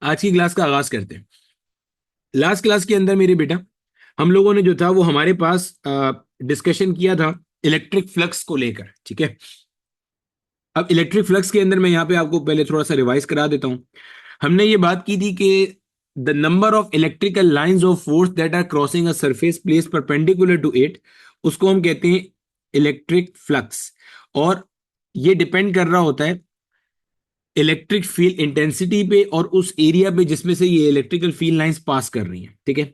आज की क्लास का आगाज करते हैं। लास्ट क्लास के अंदर मेरे बेटा हम लोगों ने जो था वो हमारे पास डिस्कशन किया था इलेक्ट्रिक फ्लक्स को लेकर, ठीक है। अब इलेक्ट्रिक फ्लक्स के अंदर मैं यहाँ पे आपको पहले थोड़ा सा रिवाइज करा देता हूँ। हमने ये बात की थी कि the number of electrical lines of force that are crossing a surface place perpendicular to it, उसको हम कहते हैं इलेक्ट्रिक फ्लक्स। और ये डिपेंड कर रहा होता है इलेक्ट्रिक फील्ड इंटेंसिटी पे और उस एरिया पे जिसमें से ये इलेक्ट्रिकल फील्ड लाइंस पास कर रही हैं, ठीक है।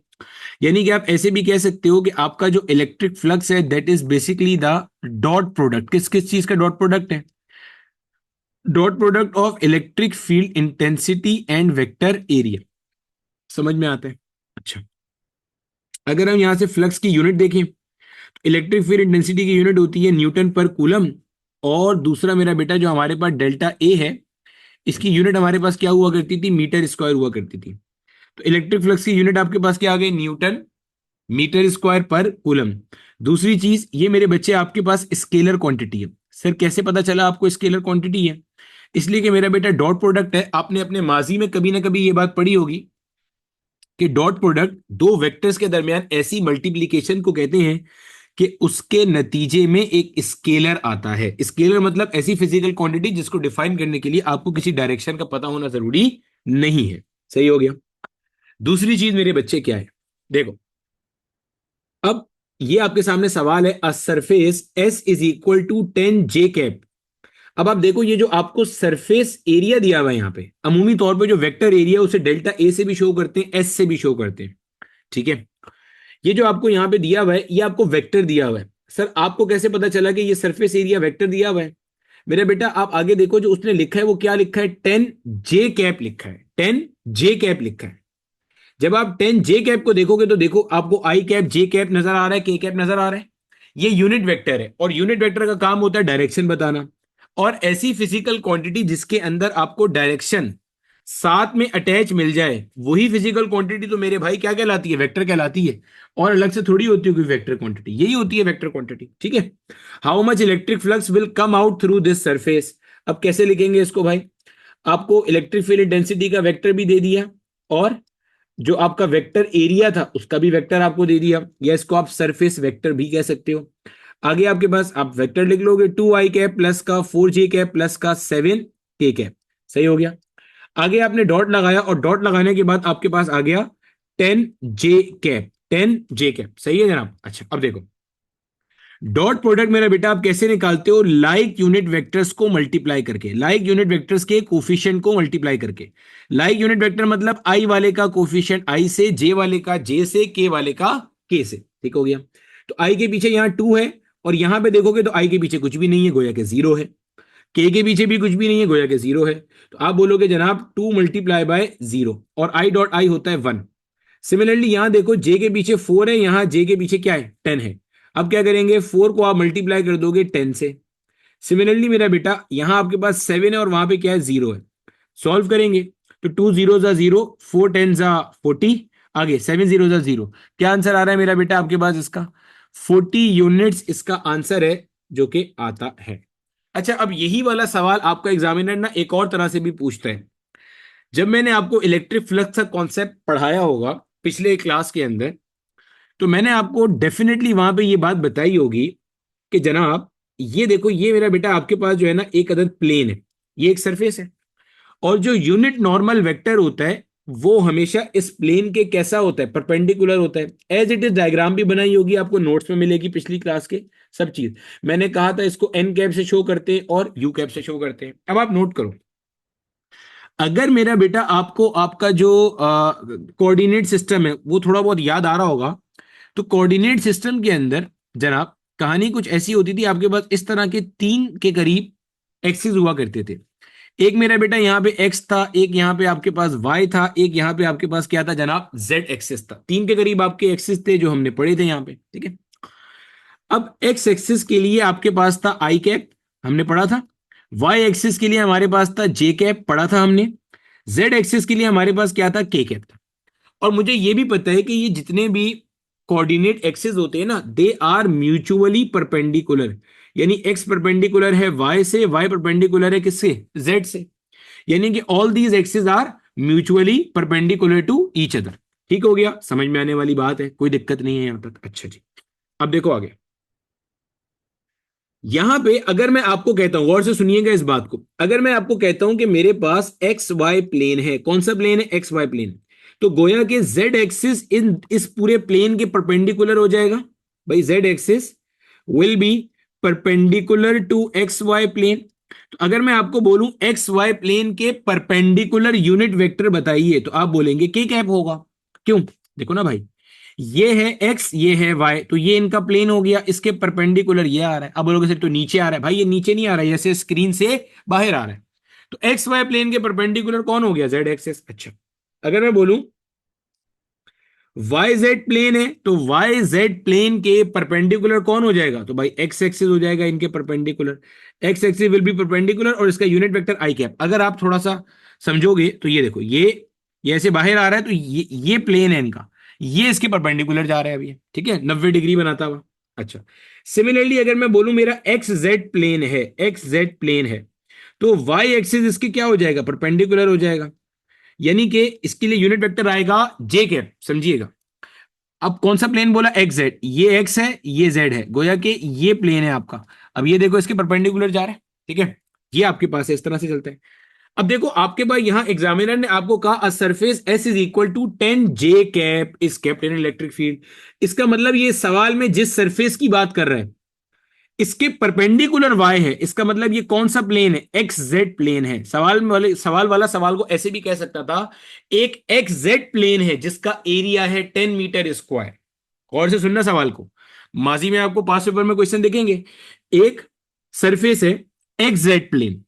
यानी कि आप ऐसे भी कह सकते हो कि आपका जो इलेक्ट्रिक फ्लक्स है that is basically the dot product. किस किस चीज का डॉट प्रोडक्ट है? Dot product of electric field intensity and vector area. समझ में आता है? अच्छा, अगर हम यहां से फ्लक्स की यूनिट देखें, इलेक्ट्रिक फील्ड इंटेंसिटी की यूनिट होती है न्यूटन पर कूलम। और दूसरा मेरा बेटा जो हमारे पास डेल्टा ए है, इसकी यूनिट हमारे पास क्या हुआ करती थी? मीटर स्क्वायर हुआ करती थी। तो इलेक्ट्रिक फ्लक्स की यूनिट आपके पास क्या आ गई? न्यूटन मीटर स्क्वायर पर कूलम। दूसरी चीज, ये मेरे बच्चे आपके पास स्केलर क्वांटिटी है। सर कैसे पता चला आपको स्केलर क्वांटिटी है? इसलिए कि मेरा बेटा डॉट प्रोडक्ट है। आपने अपने माजी में कभी ना कभी ये बात पढ़ी होगी कि डॉट प्रोडक्ट दो वेक्टर्स के दरमियान ऐसी मल्टीप्लीकेशन को कहते हैं कि उसके नतीजे में एक स्केलर आता है। स्केलर मतलब ऐसी फिजिकल क्वांटिटी जिसको डिफाइन करने के लिए आपको किसी डायरेक्शन का पता होना जरूरी नहीं है। सही हो गया। दूसरी चीज मेरे बच्चे क्या है, देखो। अब ये आपके सामने सवाल है, a surface s is equal to 10 j cap. अब आप देखो, ये जो आपको सरफेस एरिया दिया हुआ है यहाँ पे, अमूमी तौर पे जो वेक्टर एरिया उसे डेल्टा ए से भी शो करते हैं, एस से भी शो करते हैं, ठीक है। ये जो आपको यहाँ पे दिया हुआ है, ये आपको वेक्टर दिया हुआ है। सर आपको कैसे पता चला कि ये सरफेस एरिया वेक्टर दिया हुआ है? मेरे बेटा आप आगे देखो, जो उसने लिखा है वो क्या लिखा है? 10 j कैप लिखा है। 10 j कैप लिखा है। जब आप 10 j कैप को देखोगे तो देखो आपको आई कैप, जे कैप नजर आ रहा है, के कैप नजर आ रहा है। ये यूनिट वेक्टर है और यूनिट वेक्टर का काम होता है डायरेक्शन बताना। और ऐसी फिजिकल क्वांटिटी जिसके अंदर आपको डायरेक्शन साथ में अटैच मिल जाए, वही फिजिकल क्वांटिटी तो मेरे भाई क्या कहलाती है? वेक्टर कहलाती है। और अलग से थोड़ी होती है कोई वेक्टर क्वांटिटी, यही होती है वेक्टर क्वांटिटी, ठीक है। How much electric flux will come out through this surface. अब कैसे लिखेंगे इसको भाई? आपको इलेक्ट्रिक फील्ड डेंसिटी का वेक्टर भी दे दिया, और जो आपका वेक्टर एरिया था उसका भी वेक्टर आपको दे दिया, या इसको आप सरफेस वेक्टर भी कह सकते हो। आगे आपके पास आप वेक्टर लिख लोगे, 2 i कैप प्लस का 4 j कैप प्लस का 7 k कैप। सही हो गया। आगे आपने डॉट लगाया और डॉट लगाने के बाद आपके पास आ गया 10 j कैप। 10 j कैप सही है जनाब। अच्छा अब देखो, डॉट प्रोडक्ट मेरा बेटा आप कैसे निकालते हो? लाइक यूनिट वेक्टर्स को मल्टीप्लाई करके, लाइक यूनिट वेक्टर्स के कोफिशिएंट को मल्टीप्लाई करके। लाइक यूनिट वेक्टर मतलब आई वाले का कोफिशिएंट आई से, जे वाले का जे से, के वाले का के से। ठीक हो गया। तो आई के पीछे यहां 2 है, और यहां पे देखोगे तो आई के पीछे कुछ भी नहीं है, गोया के 0 है। के पीछे भी कुछ भी नहीं है, गोया के 0 है। तो आप बोलोगे जनाब 2 × 0, और आई डॉट आई होता है 1। सिमिलरली यहां देखो, जे के पीछे 4 है, यहां जे के पीछे क्या है? 10 है। अब क्या करेंगे? 4 को आप मल्टीप्लाई कर दोगे 10 से। सिमिलरली मेरा बेटा यहां आपके पास 7 है और वहां पे क्या है? 0 है। सॉल्व करेंगे तो 2 0 × 0, 4 10 × 40, आगे 7 0 × 0। क्या आंसर आ रहा है मेरा बेटा आपके पास? इसका 40 यूनिट्स इसका आंसर है, जो कि आता है। अच्छा, अब यही वाला सवाल आपका एग्जामिनर ना एक और तरह से भी पूछता है। जब मैंने आपको इलेक्ट्रिक फ्लक्स का कॉन्सेप्ट पढ़ाया होगा पिछले क्लास के अंदर, तो मैंने आपको डेफिनेटली वहां पे ये बात बताई होगी कि जनाब ये देखो, ये मेरा बेटा आपके पास जो है ना एक अदद प्लेन है, ये एक सरफेस है। और जो यूनिट नॉर्मल वेक्टर होता है वो हमेशा इस प्लेन के कैसा होता है? परपेंडिकुलर होता है। एज इट इज डायग्राम भी बनाई होगी, आपको नोट्स में मिलेगी पिछली क्लास के सब चीज। मैंने कहा था इसको एन कैप से शो करते हैं और यू कैप से शो करते हैं। अब आप नोट करो, अगर मेरा बेटा आपको आपका जो कोऑर्डिनेट सिस्टम है वो थोड़ा बहुत याद आ रहा होगा, तो कोऑर्डिनेट सिस्टम के अंदर जनाब कहानी कुछ ऐसी होती थी। आपके पास इस तरह के 3 के करीब एक्सिस हुआ करते थे। एक मेरा बेटा यहाँ पे एक्स था, एक यहाँ पे आपके पास वाई था, एक यहाँ पे आपके पास क्या था जनाब? जेड एक्सिस था। 3 के करीब आपके एक्सिस थे जो हमने पढ़े थे यहाँ पे, ठीक है। अब एक्स एक्सिस के लिए आपके पास था आई कैप, हमने पढ़ा था। वाई एक्सिस के लिए हमारे पास था जे कैप, पढ़ा था हमने। जेड एक्सिस के लिए हमारे पास क्या था? के कैप था। और मुझे यह भी पता है कि ये जितने भी कोऑर्डिनेट एक्सिस होते हैं ना, दे आर म्यूचुअली परपेंडिकुलर। यानी एक्स परपेंडिकुलर है वाई से, वाई परपेंडिकुलर है किससे? जेड से। यानी कि all these axis are mutually perpendicular to each other. ठीक हो गया, समझ में आने वाली बात है, कोई दिक्कत नहीं है यहां तक। अच्छा जी, अब देखो आगे। यहां पे अगर मैं आपको कहता हूं, गौर से सुनिएगा इस बात को, अगर मैं आपको कहता हूं कि मेरे पास एक्स वाई प्लेन है, कौन सा प्लेन है? X y plane. तो गोया के जेड एक्सिस इन इस पूरे प्लेन के परपेंडिकुलर हो जाएगा। भाई z axis will be perpendicular to x y plane. तो अगर मैं आपको बोलूं एक्स वाई प्लेन के परपेंडिकुलर यूनिट वेक्टर बताइए, तो आप बोलेंगे के कैप होगा। क्यों? देखो ना भाई, ये है एक्स, ये है वाई, तो ये इनका प्लेन हो गया, इसके परपेंडिकुलर ये आ रहा है। अब बोलोगे सर तो नीचे आ रहा है, भाई ये नीचे नहीं आ रहा है, जैसे स्क्रीन से बाहर आ रहा है। तो एक्स वाई प्लेन के परपेंडिकुलर कौन हो गया? Z axis. अच्छा, अगर मैं बोलूं वाई जेड प्लेन है, तो वाई जेड प्लेन के परपेंडिकुलर कौन हो जाएगा? तो भाई एक्स एक्सिस हो जाएगा इनके perpendicular. X axis will be perpendicular और इसका यूनिट वेक्टर आई कैप। अगर आप थोड़ा सा समझोगे तो ये देखो, ये ऐसे बाहर आ रहा है, तो ये प्लेन है इनका, ये इसके परपेंडिकुलर जा रहा है अभी, ठीक है, 90 डिग्री बनाता हुआ। अच्छा, सिमिलरली अगर मैं बोलूं मेरा एक्स जेड प्लेन है, एक्स जेड प्लेन है, तो वाई एक्सिस इसके क्या हो जाएगा? परपेंडिकुलर हो जाएगा। यानी कि इसके लिए यूनिट वेक्टर आएगा जे कैप, समझिएगा। अब कौन सा प्लेन बोला? एक्स जेड, ये एक्स है ये जेड है, गोया कि ये प्लेन है आपका। अब ये देखो इसके परपेंडिकुलर जा रहा है, ठीक है, ये आपके पास है, इस तरह से चलता है। अब देखो आपके पास यहां एग्जामिनर ने आपको कहा a surface s is equal to 10 J cap is kept in electric field. इसका मतलब ये सवाल में जिस सरफेस की बात कर रहा है इसके परपेंडिकुलर वाई है, इसका मतलब ये कौन सा प्लेन है? एक्स जेड प्लेन है। सवाल वाला सवाल को ऐसे भी कह सकता था, एक एक्स जेड प्लेन है जिसका एरिया है 10 मीटर स्क्वायर। गौर से सुनना सवाल को, माजी में आपको पास पेपर में क्वेश्चन देखेंगे। एक सरफेस है एक्स जेड प्लेन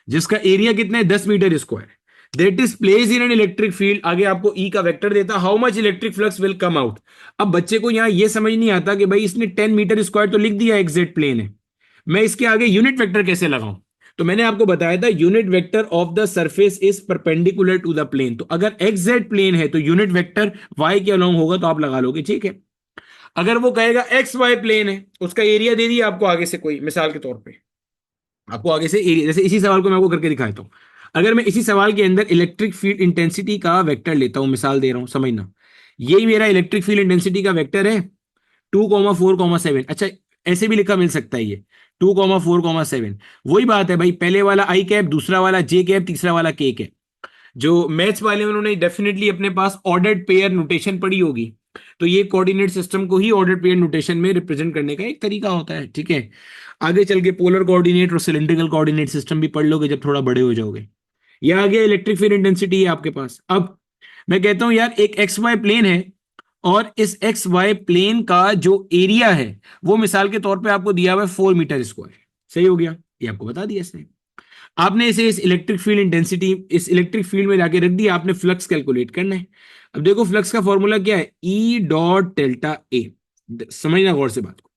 जिसका एरिया कितना है? 10 metre square. That is place in an electric field. आगे आपको ई का वेक्टर देता, how much electric flux will come out. अब बच्चे को यहां यह समझ नहीं आता कि भाई इसने 10 मीटर स्क्वायर तो लिख दिया, एग्जैक्ट प्लेन है, मैं इसके आगे यूनिट वेक्टर कैसे लगाऊं? तो मैंने आपको बताया था unit vector of the surface is perpendicular to the plane. तो अगर एक्स प्लेन है तो यूनिट वेक्टर वाई के अलोंग होगा, तो आप लगा लोगे, ठीक है। अगर वो कहेगा एक्स वाई प्लेन है, उसका एरिया दे दिया आपको आगे से, कोई मिसाल के तौर पे आपको आगे से एरिया, जैसे इसी सवाल को मैं आपको करके दिखाता हूं। अगर मैं इसी सवाल के अंदर इलेक्ट्रिक फील्ड इंटेंसिटी का वेक्टर लेता हूं, मिसाल दे रहा हूं, समझना, यही मेरा इलेक्ट्रिक फील्ड इंटेंसिटी का वेक्टर है 2,4,7। अच्छा, ऐसे भी लिखा मिल सकता है ये 2,4,7। वही बात है भाई, पहले वाला आई कैप, दूसरा वाला जे कैप, तीसरा वाला के कैप। जो मैथ्स वाले उन्होंने डेफिनेटली अपने पास ऑर्डर्ड पेयर नोटेशन पढ़ी होगी, तो ये कोऑर्डिनेट सिस्टम को ही ऑर्डर्ड पेयर नोटेशन में रिप्रेजेंट करने का एक तरीका होता है, ठीक है। आगे चल के पोलर कोऑर्डिनेट और सिलेंड्रिकल कोऑर्डिनेट सिस्टम भी पढ़ लोगे जब थोड़ा बड़े हो जाओगे। ये आ गया इलेक्ट्रिक फील्ड इंटेंसिटी है आपके पास। अब मैं कहता हूं यार एक एक्स वाई प्लेन है, और इस एक्स वाई प्लेन का जो एरिया है वो मिसाल के तौर पे आपको दिया हुआ है 4 मीटर स्क्वायर। सही हो गया, ये आपको बता दिया इसने। आपने इसे इस इलेक्ट्रिक फील्ड इंटेंसिटी, इस इलेक्ट्रिक फील्ड में जाके रख दिया, आपने फ्लक्स कैलकुलेट करना है। अब देखो फ्लक्स का फॉर्मूला क्या है? ई डॉट डेल्टा ए। समझना गौर से बात को,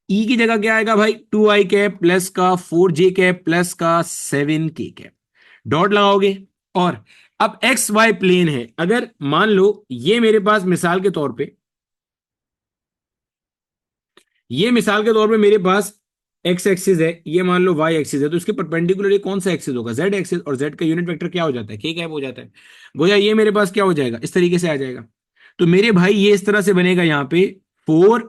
ई की जगह क्या आएगा भाई? 2 I कैप प्लस का 4 J कैप प्लस का 7 K कैप, डॉट लगाओगे। और अब एक्स वाई प्लेन है, अगर मान लो ये मेरे पास मिसाल के तौर पे, ये मिसाल के तौर पे मेरे पास एक्स एक्सिस है, ये मान लो वाई एक्सिस है, तो इसके परपेंडिकुलर ये कौन सा एक्सिस होगा? Z axis. और जेड का यूनिट वेक्टर क्या हो जाता है? के कैप हो जाता है। गोया ये मेरे पास क्या हो जाएगा? इस तरीके से आ जाएगा। तो मेरे भाई ये इस तरह से बनेगा यहां पे 4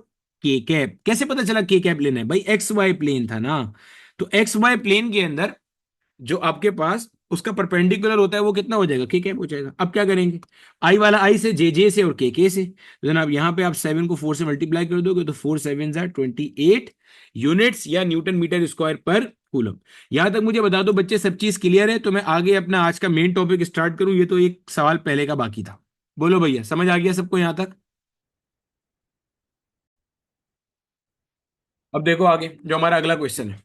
K कैप। कैसे पता चला के कैप लेना है? भाई एक्स वाई प्लेन था ना, तो एक्स वाई प्लेन के अंदर जो आपके पास उसका परपेंडिकुलर होता है वो कितना हो जाएगा? के कैप हो जाएगा। अब क्या करेंगे? आई वाला आई से, जे से और के से, तो जनाब यहाँ पे आप 7 को 4 से मल्टीप्लाई कर दोगे तो 4 7 = 28 यूनिट्स या न्यूटन मीटर स्क्वायर पर कूलम। यहां तक मुझे बता दो बच्चे, सब चीज क्लियर है? तो मैं आगे अपना आज का मेन टॉपिक स्टार्ट करूं, ये तो एक सवाल पहले का बाकी था। बोलो भैया, समझ आ गया सबको यहां तक? अब देखो आगे जो हमारा अगला क्वेश्चन है,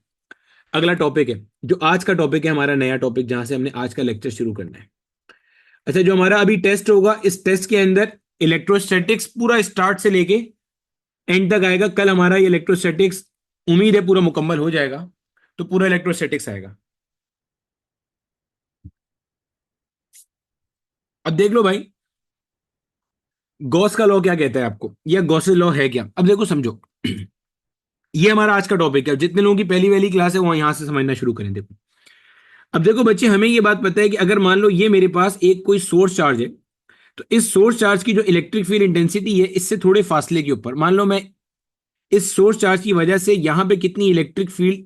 अगला टॉपिक है, जो आज का टॉपिक है हमारा नया टॉपिक, जहां से हमने आज का लेक्चर शुरू करना है। अच्छा, जो हमारा अभी टेस्ट होगा, इस टेस्ट के अंदर इलेक्ट्रोस्टैटिक्स पूरा स्टार्ट से लेके एंड तक आएगा। कल हमारा ये इलेक्ट्रोस्टैटिक्स उम्मीद है पूरा मुकम्मल हो जाएगा, तो पूरा इलेक्ट्रोस्टैटिक्स आएगा। अब देख लो भाई, गॉस का लॉ क्या कहता है आपको, या गॉसेस लॉ है क्या? अब देखो समझो, ये हमारा आज का टॉपिक है। जितने लोगों की पहली वाली क्लास है वो यहां से समझना शुरू करें। देखो अब देखो बच्चे, हमें ये बात पता है कि अगर मान लो ये मेरे पास एक कोई सोर्स चार्ज है, तो इस सोर्स चार्ज की जो इलेक्ट्रिक फील्ड इंटेंसिटी है, इससे थोड़े फासले के ऊपर मान लो मैं इस सोर्स चार्ज की वजह से यहां पे कितनी इलेक्ट्रिक फील्ड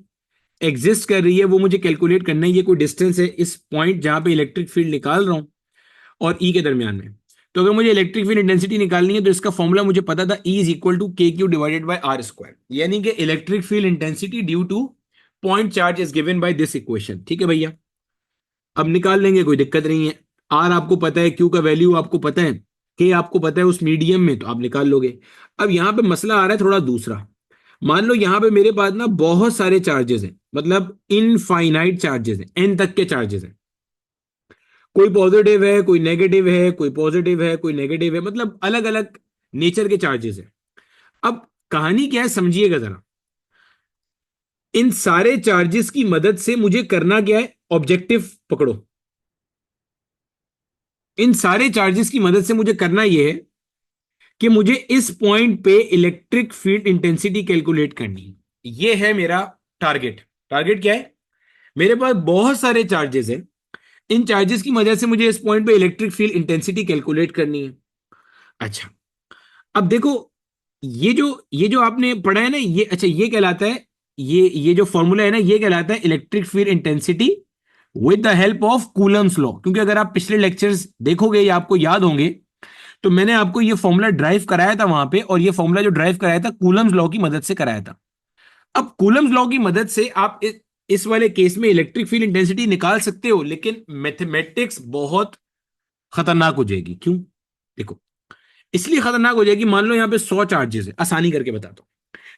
एग्जिस्ट कर रही है वो मुझे कैलकुलेट करना है। ये कोई डिस्टेंस है इस पॉइंट जहां पे इलेक्ट्रिक फील्ड निकाल रहा हूं और ई के दरमियान में। तो अगर मुझे इलेक्ट्रिक फील्ड इंटेंसिटी निकालनी है तो इसका फॉर्मूला मुझे पता था, e is equal to k q divided by r square, यानी कि electric field intensity due to point charge is given by this equation. ठीक है भैया, अब निकाल लेंगे, कोई दिक्कत नहीं है। आर आपको पता है, क्यू का वैल्यू आपको पता है, के आपको पता है उस मीडियम में, तो आप निकाल लोगे। अब यहां पे मसला आ रहा है थोड़ा दूसरा। मान लो यहां पे मेरे पास ना बहुत सारे चार्जेस हैं, मतलब इनफाइनाइट चार्जेस हैं, एन तक के चार्जेस हैं। कोई पॉजिटिव है, कोई नेगेटिव है, कोई पॉजिटिव है, कोई नेगेटिव है, मतलब अलग अलग नेचर के चार्जेस हैं। अब कहानी क्या है समझिएगा जरा। इन सारे चार्जेस की मदद से मुझे करना क्या है, ऑब्जेक्टिव पकड़ो। इन सारे चार्जेस की मदद से मुझे करना यह है कि मुझे इस पॉइंट पे इलेक्ट्रिक फील्ड इंटेंसिटी कैलकुलेट करनी है। यह है मेरा टारगेट। टारगेट क्या है, मेरे पास बहुत सारे चार्जेस हैं, इन चार्जेस की मदद से मुझे इस पॉइंट पे इलेक्ट्रिक फील्ड इंटेंसिटी कैलकुलेट करनी है। अच्छा, अब देखो, ये जो आपने पढ़ा है ना, ये अच्छा ये कहलाता है, ये जो फॉर्मूला है ना, ये कहलाता है electric field intensity with the help of Coulomb's law. क्योंकि अगर आप पिछले लेक्चर्स देखोगे या आपको याद होंगे, तो मैंने आपको ये फॉर्मूला ड्राइव कराया था वहां पे, और ये फॉर्मूला जो ड्राइव कराया था कूलम्स लॉ की मदद से कराया था। अब कूलम्स लॉ की मदद से आप इस वाले केस में इलेक्ट्रिक फील्ड इंटेंसिटी निकाल सकते हो, लेकिन मैथमेटिक्स बहुत खतरनाक हो जाएगी। क्यों? देखो, इसलिए खतरनाक हो जाएगी, मान लो यहां पे 100 चार्जेस है, आसानी करके बताता हूं।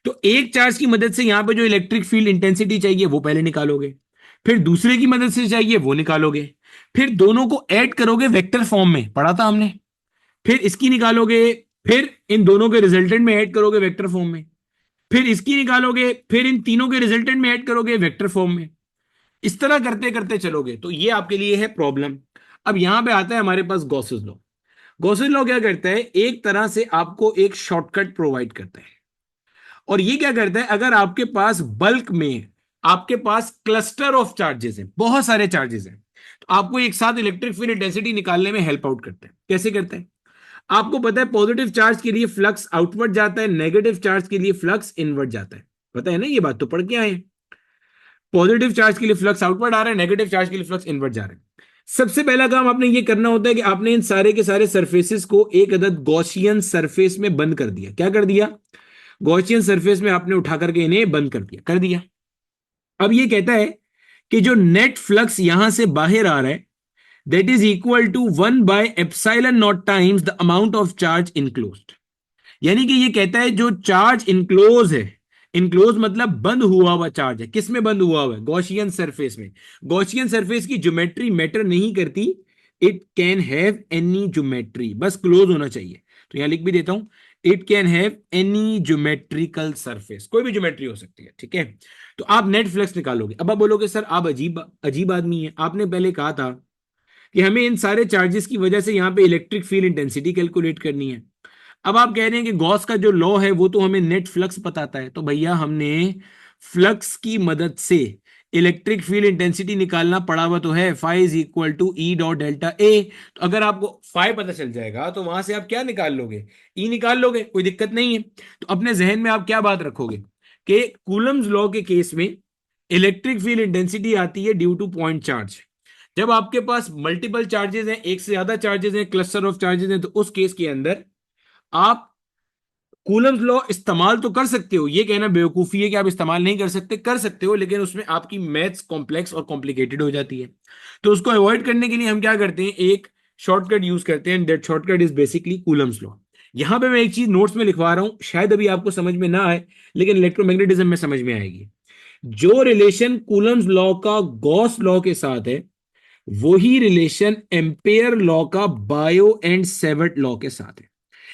तो एक चार्ज की मदद से यहां पे जो इलेक्ट्रिक फील्ड इंटेंसिटी चाहिए वो पहले निकालोगे, फिर दूसरे की मदद से चाहिए वो निकालोगे, फिर दोनों को ऐड करोगे वेक्टर फॉर्म में, पढ़ा था हमने, फिर इसकी निकालोगे, फिर इन दोनों के रिजल्टेंट में ऐड करोगे वेक्टर फॉर्म में, फिर इसकी निकालोगे, फिर इन तीनों के रिजल्टेंट में ऐड करोगे वेक्टर फॉर्म में। इस तरह करते करते चलोगे तो ये आपके लिए है प्रॉब्लम। अब यहां पे आता है हमारे पास गॉसेस लॉ। गॉसेस लॉ क्या करता है, एक तरह से आपको एक शॉर्टकट प्रोवाइड करता है। और ये क्या करता है, अगर आपके पास बल्क में आपके पास क्लस्टर ऑफ चार्जेस हैं, बहुत सारे चार्जेस हैं, तो आपको एक साथ इलेक्ट्रिक फील्ड इंटेंसिटी निकालने में हेल्प आउट करता है। कैसे करता है? आपको पता है पॉजिटिव चार्ज के लिए फ्लक्स आउटवर्ड जाता है, नेगेटिव चार्ज के लिए फ्लक्स इनवर्ड जाता है। पता है ना, ये बात तो पढ़ के आए हैं। पॉजिटिव चार्ज के लिए फ्लक्स आउटवर्ड आ रहा है, नेगेटिव चार्ज के लिए फ्लक्स इनवर्ड जा रहा है। सबसे पहला काम आपने ये करना होता है कि आपने इन सारे के सारे सरफेसेस को एक अदद गॉसियन सरफेस में बंद कर दिया। क्या कर दिया? गॉसियन सरफेस में आपने उठा करके इन्हें बंद कर दिया, कर दिया। अब ये कहता है कि जो नेट फ्लक्स यहां से बाहर आ रहा है, that is equal to epsilon naught times the amount of charge enclosed. यानी कि ये कहता है जो चार्ज इनक्लोज है, इनक्लोज मतलब बंद हुआ हुआ चार्ज है, किस में बंद हुआ हुआ है? गॉसियन सरफेस में। गॉसियन सरफेस की ज्योमेट्री मैटर नहीं करती, it can have any geometry, बस क्लोज होना चाहिए। तो यहां लिख भी देता हूं, it can have any geometrical surface, कोई भी ज्योमेट्री हो सकती है। ठीक है, तो आप नेट फ्लक्स निकालोगे। अब आप बोलोगे सर आप अजीब अजीब आदमी है, आपने पहले कहा था कि हमें इन सारे चार्जेस की वजह से यहां पे इलेक्ट्रिक फील्ड इंटेंसिटी कैलकुलेट करनी है। अब आप कह रहे हैं कि गॉस का जो लॉ है वो तो हमें नेट फ्लक्स बताता है, तो भैया हमने फ्लक्स की मदद से इलेक्ट्रिक फील्ड इंटेंसिटी निकालना पड़ा हुआ तो है, phi is equal to E dot delta A. तो अगर आपको फाई पता चल जाएगा तो वहां से आप क्या निकाल लोगे? ई निकाल लोगे, कोई दिक्कत नहीं है। तो अपने जहन में आप क्या बात रखोगे कि कूलम्स लॉ के केस में इलेक्ट्रिक फील्ड इंटेंसिटी आती है ड्यू टू पॉइंट चार्ज। जब आपके पास मल्टीपल चार्जेस हैं, एक से ज्यादा चार्जेस हैं, क्लस्टर ऑफ चार्जेस हैं, तो उस केस के अंदर आप कूलम्स लॉ इस्तेमाल तो कर सकते हो। ये कहना बेवकूफी है कि आप इस्तेमाल नहीं कर सकते, कर सकते हो, लेकिन उसमें आपकी मैथ्स कॉम्प्लेक्स और कॉम्प्लिकेटेड हो जाती है। तो उसको अवॉइड करने के लिए हम क्या करते हैं, एक शॉर्टकट यूज करते हैं, that shortcut is basically Coulomb's law. यहां पे मैं एक चीज नोट्स में लिखवा रहा हूं, शायद अभी आपको समझ में ना आए, लेकिन इलेक्ट्रोमैग्नेटिज्म में समझ में आएगी। जो रिलेशन कूलम्स लॉ का गॉस लॉ के साथ है, वही रिलेशन एम्पेयर लॉ का बायो एंड सेवर्ट लॉ के साथ है।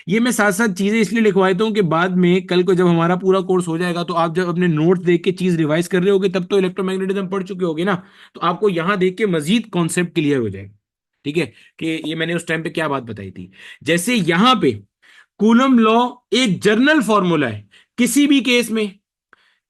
ये मैं साथ साथ चीजें इसलिए लिखवा देता हूं कि बाद में कल को जब हमारा पूरा कोर्स हो जाएगा, तो आप जब अपने नोट्स देख के चीज रिवाइज कर रहे होगे, तब तो इलेक्ट्रोमैग्नेटिज्म पढ़ चुके होगे ना, तो आपको यहां देख के मजीद कॉन्सेप्ट क्लियर हो जाएगा। ठीक है, कि ये मैंने उस टाइम पे क्या बात बताई थी। जैसे यहां पे कूलम लॉ एक जर्नल फॉर्मूला है, किसी भी केस में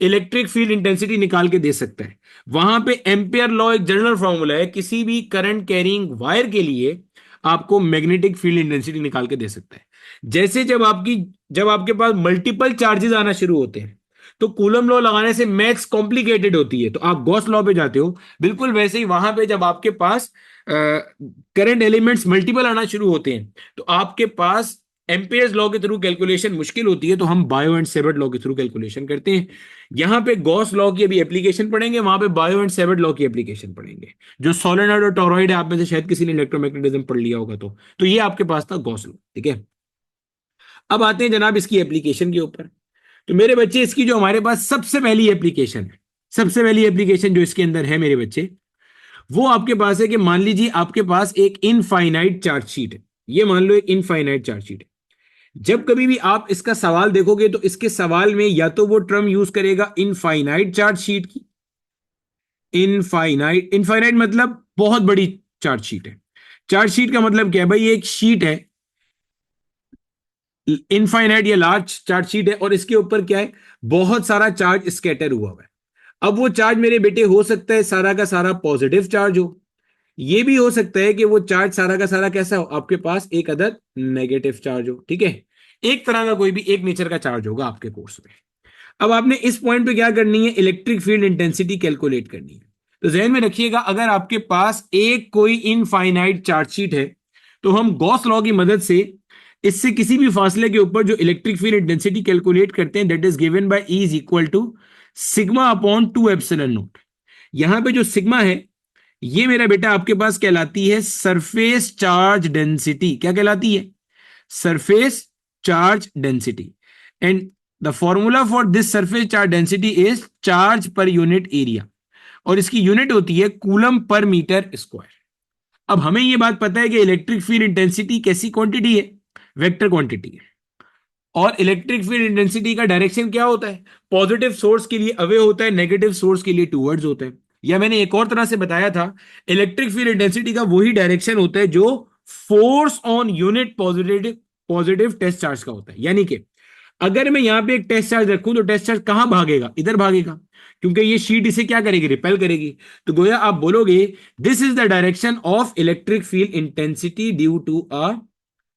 इलेक्ट्रिक फील्ड इंटेंसिटी निकाल के दे सकता है। वहां पे एम्पियर लॉ एक जनरल फॉर्मूला है, किसी भी करंट कैरिंग वायर के लिए आपको मैग्नेटिक फील्ड इंटेंसिटी निकाल के दे सकता है। जैसे जब आपके पास मल्टीपल चार्जेस आना शुरू होते हैं तो कूलम लॉ लगाने से मैथ्स कॉम्प्लिकेटेड होती है, तो आप गॉस लॉ पे जाते हो। बिल्कुल वैसे ही वहां पे जब आपके पास करंट एलिमेंट्स मल्टीपल आना शुरू होते हैं तो आपके पास एम्पियर्स लॉ के थ्रू कैलकुलेशन मुश्किल होती है, तो हम बायो एंड सेवर्ट लॉ के थ्रू कैलकुलेशन करते हैं। यहां पे गॉस लॉ की अभी एप्लीकेशन पढ़ेंगे, वहां पे बायो एंड सेवर्ट लॉ की एप्लीकेशन पढ़ेंगे। जो सोलेनॉइड और टोरॉइड है, आप में से शायद किसी ने इलेक्ट्रोमैग्नेटिज्म पढ़ लिया होगा, तो ये आपके पास था गॉस लॉ, ठीक है। अब आते हैं जनाब इसकी एप्लीकेशन के ऊपर। तो मेरे बच्चे, इसकी जो हमारे पास सबसे पहली एप्लीकेशन है, सबसे पहली एप्लीकेशन जो इसके अंदर है मेरे बच्चे, वो आपके पास है कि मान लीजिए आपके पास एक इनफाइनाइट चार्ज शीट है। ये मान लो एक इनफाइनाइट चार्ज शीट है। जब कभी भी आप इसका सवाल देखोगे तो इसके सवाल में या तो वो टर्म यूज करेगा इनफाइनाइट चार्ज शीट की। इनफाइनाइट, इनफाइनाइट मतलब बहुत बड़ी चार्ज शीट है। चार्ज शीट का मतलब क्या है भाई? एक शीट है, इनफाइनाइट या लार्ज चार्ज शीट है, और इसके ऊपर क्या है? बहुत सारा चार्ज स्कैटर हुआ हुआ है। अब वो चार्ज मेरे बेटे हो सकता है सारा का सारा पॉजिटिव चार्ज हो, ये भी हो सकता है कि वो चार्ज सारा का सारा कैसा हो, आपके पास एक अदर नेगेटिव चार्ज हो, ठीक है। एक तरह का कोई भी एक नेचर का चार्ज होगा आपके कोर्स में। अब आपने इस पॉइंट पे क्या करनी है? इलेक्ट्रिक फील्ड इंटेंसिटी कैलकुलेट करनी है। तो जहन में रखिएगा, अगर आपके पास एक कोई इनफाइनाइट चार्ज शीट है तो हम गॉस लॉ की मदद से इससे किसी भी फासले के ऊपर जो इलेक्ट्रिक फील्ड इंटेंसिटी कैलकुलेट करते हैं, that is given by e is equal to sigma upon 2 epsilon naught. यहां पे जो सिग्मा है, ये मेरा बेटा आपके पास कहलाती है सरफेस चार्ज डेंसिटी। क्या कहलाती है? Surface charge density. And the formula for this surface charge density is charge per unit area, और इसकी यूनिट होती है कूलम पर मीटर स्क्वायर। अब हमें यह बात पता है कि इलेक्ट्रिक फील्ड इंटेंसिटी कैसी क्वांटिटी है? वेक्टर क्वांटिटी है। और इलेक्ट्रिक फील्ड इंटेंसिटी का डायरेक्शन क्या होता है? पॉजिटिव सोर्स के लिए अवे होता है, नेगेटिव सोर्स के लिए टूवर्ड्स होता है। या मैंने एक और तरह से बताया था, इलेक्ट्रिक फील्ड इंटेंसिटी का वही डायरेक्शन होता है जो force on unit positive positive test charge का होता है। यानी कि अगर मैं यहां पे एक टेस्ट चार्ज रखूं तो टेस्ट चार्ज कहां भागेगा? इधर भागेगा, क्योंकि ये शीट इसे क्या करेगी? रिपेल करेगी। तो गोया आप बोलोगे this is the direction of electric field intensity due to a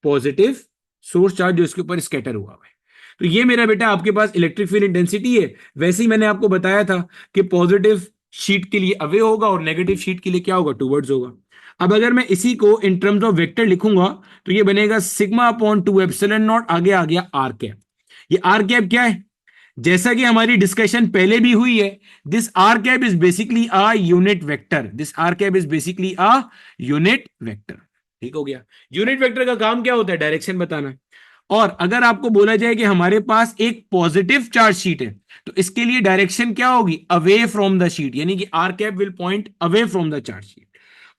positive source charge जो इसके ऊपर स्कैटर हुआ है। तो ये मेरा बेटा आपके पास इलेक्ट्रिक फील्ड इंटेंसिटी है। वैसे ही मैंने आपको बताया था कि पॉजिटिव शीट के लिए अवे होगा और नेगेटिव शीट के लिए क्या होगा? टूवर्ड्स होगा। अब अगर मैं इसी को इन टर्म्स ऑफ वेक्टर लिखूंगा तो ये बनेगा सिग्मा अपॉन 2 एप्सिलॉन नॉट, आगे आ गया आर कैप। ये आर कैप क्या है? जैसा कि हमारी डिस्कशन पहले भी हुई है, this r cap is basically a unit vector. This r cap is basically a unit vector. ठीक हो गया। यूनिट वेक्टर का काम क्या होता है? डायरेक्शन बताना। और अगर आपको बोला जाए कि हमारे पास एक पॉजिटिव चार्ज शीट है तो इसके लिए डायरेक्शन क्या होगी? अवे फ्रॉम द शीट, यानी कि r cap will point away from the charge sheet.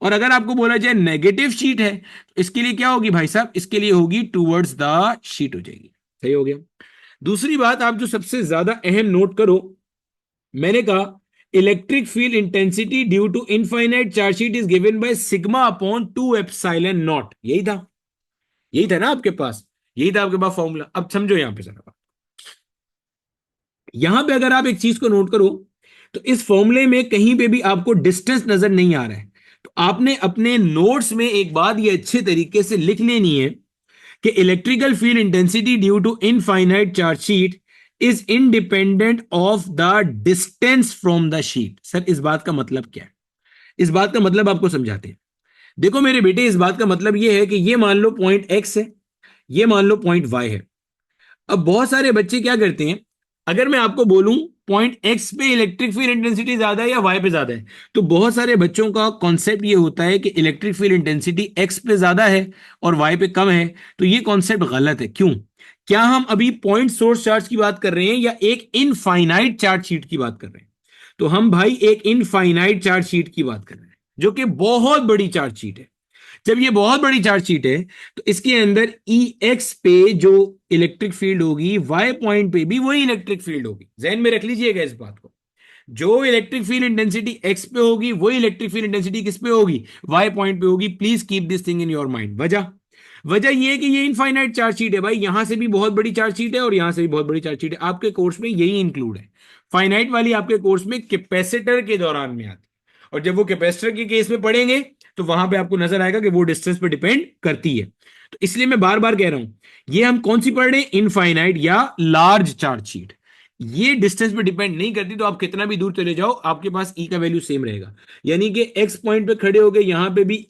और अगर आपको बोला जाए नेगेटिव शीट है तो इसके लिए क्या होगी भाई साहब? इसके लिए होगी टूवर्ड्स द शीट हो जाएगी। सही हो गया। दूसरी बात आप जो सबसे ज्यादा अहम नोट करो, मैंने कहा electric field intensity due to infinite charge sheet is given by sigma upon 2 epsilon naught. यही था ना आपके पास? यही था आपके पास फॉर्मूला। अब समझो यहां पे जरा, यहां पे अगर आप एक चीज को नोट करो तो इस फॉर्मूले में कहीं पे भी आपको डिस्टेंस नजर नहीं आ रहा है। तो आपने अपने नोट्स में एक बात ये अच्छे तरीके से लिख लेनी है कि electrical field intensity due to infinite charge sheet is independent of the distance from the sheet. Sir इस बात का मतलब क्या है? इस बात का मतलब आपको समझाते हैं। देखो मेरे बेटे, इस बात का मतलब यह है कि ये मान लो पॉइंट एक्स है, ये मान लो पॉइंट वाई है। अब बहुत सारे बच्चे क्या करते हैं, अगर मैं आपको बोलूं पॉइंट एक्स पे इलेक्ट्रिक फील्ड इंटेंसिटी ज्यादा है या वाई पे ज्यादा है, तो बहुत सारे बच्चों का कॉन्सेप्ट ये होता है कि इलेक्ट्रिक फील्ड इंटेंसिटी एक्स पे ज्यादा है और वाई पे कम है। तो ये कॉन्सेप्ट गलत है। क्यों? क्या हम अभी पॉइंट सोर्स चार्ज की बात कर रहे हैं या एक इनफाइनाइट चार्ज शीट की बात कर रहे हैं? तो हम भाई एक इनफाइनाइट चार्ज शीट की बात कर रहे हैं, जो कि बहुत बड़ी चार्ज शीट है। जब ये बहुत बड़ी चार्ज शीट है तो इसके अंदर ई एक्स पे जो इलेक्ट्रिक फील्ड होगी, वाई पॉइंट पे भी वही इलेक्ट्रिक फील्ड होगी। जहन में रख लीजिएगा इस बात को। जो इलेक्ट्रिक फील्ड इंटेंसिटी एक्स पे होगी वही इलेक्ट्रिक फील्ड इंटेंसिटी किस पे होगी? वाई पॉइंट पे होगी। Please keep this thing in your mind. वजह वजह ये है कि ये इनफाइनाइट चार्ज शीट है भाई, यहां से भी बहुत बड़ी चार्ज शीट है और यहां से भी बहुत बड़ी चार्ज शीट है। आपके कोर्स में यही इंक्लूड है। फाइनाइट वाली आपके कोर्स में कैपेसिटर के दौरान में आती है, और जब वो कैपेसिटर के केस में पढ़ेंगे तो वहां पे आपको नजर आएगा कि वो डिस्टेंस पे डिपेंड करती है। तो इसलिए मैं बार बार कह रहा हूं, ये हम कौन सी पढ़ रहे हैं, इनफाइनाइट या लार्ज चार्ज शीट। ये डिस्टेंस पे डिपेंड नहीं करती, तो आप कितना भी दूर चले जाओ आपके पास ई का वैल्यू सेम रहेगा। यानी कि एक्स पॉइंट पे खड़े हो गए, यहां पे भी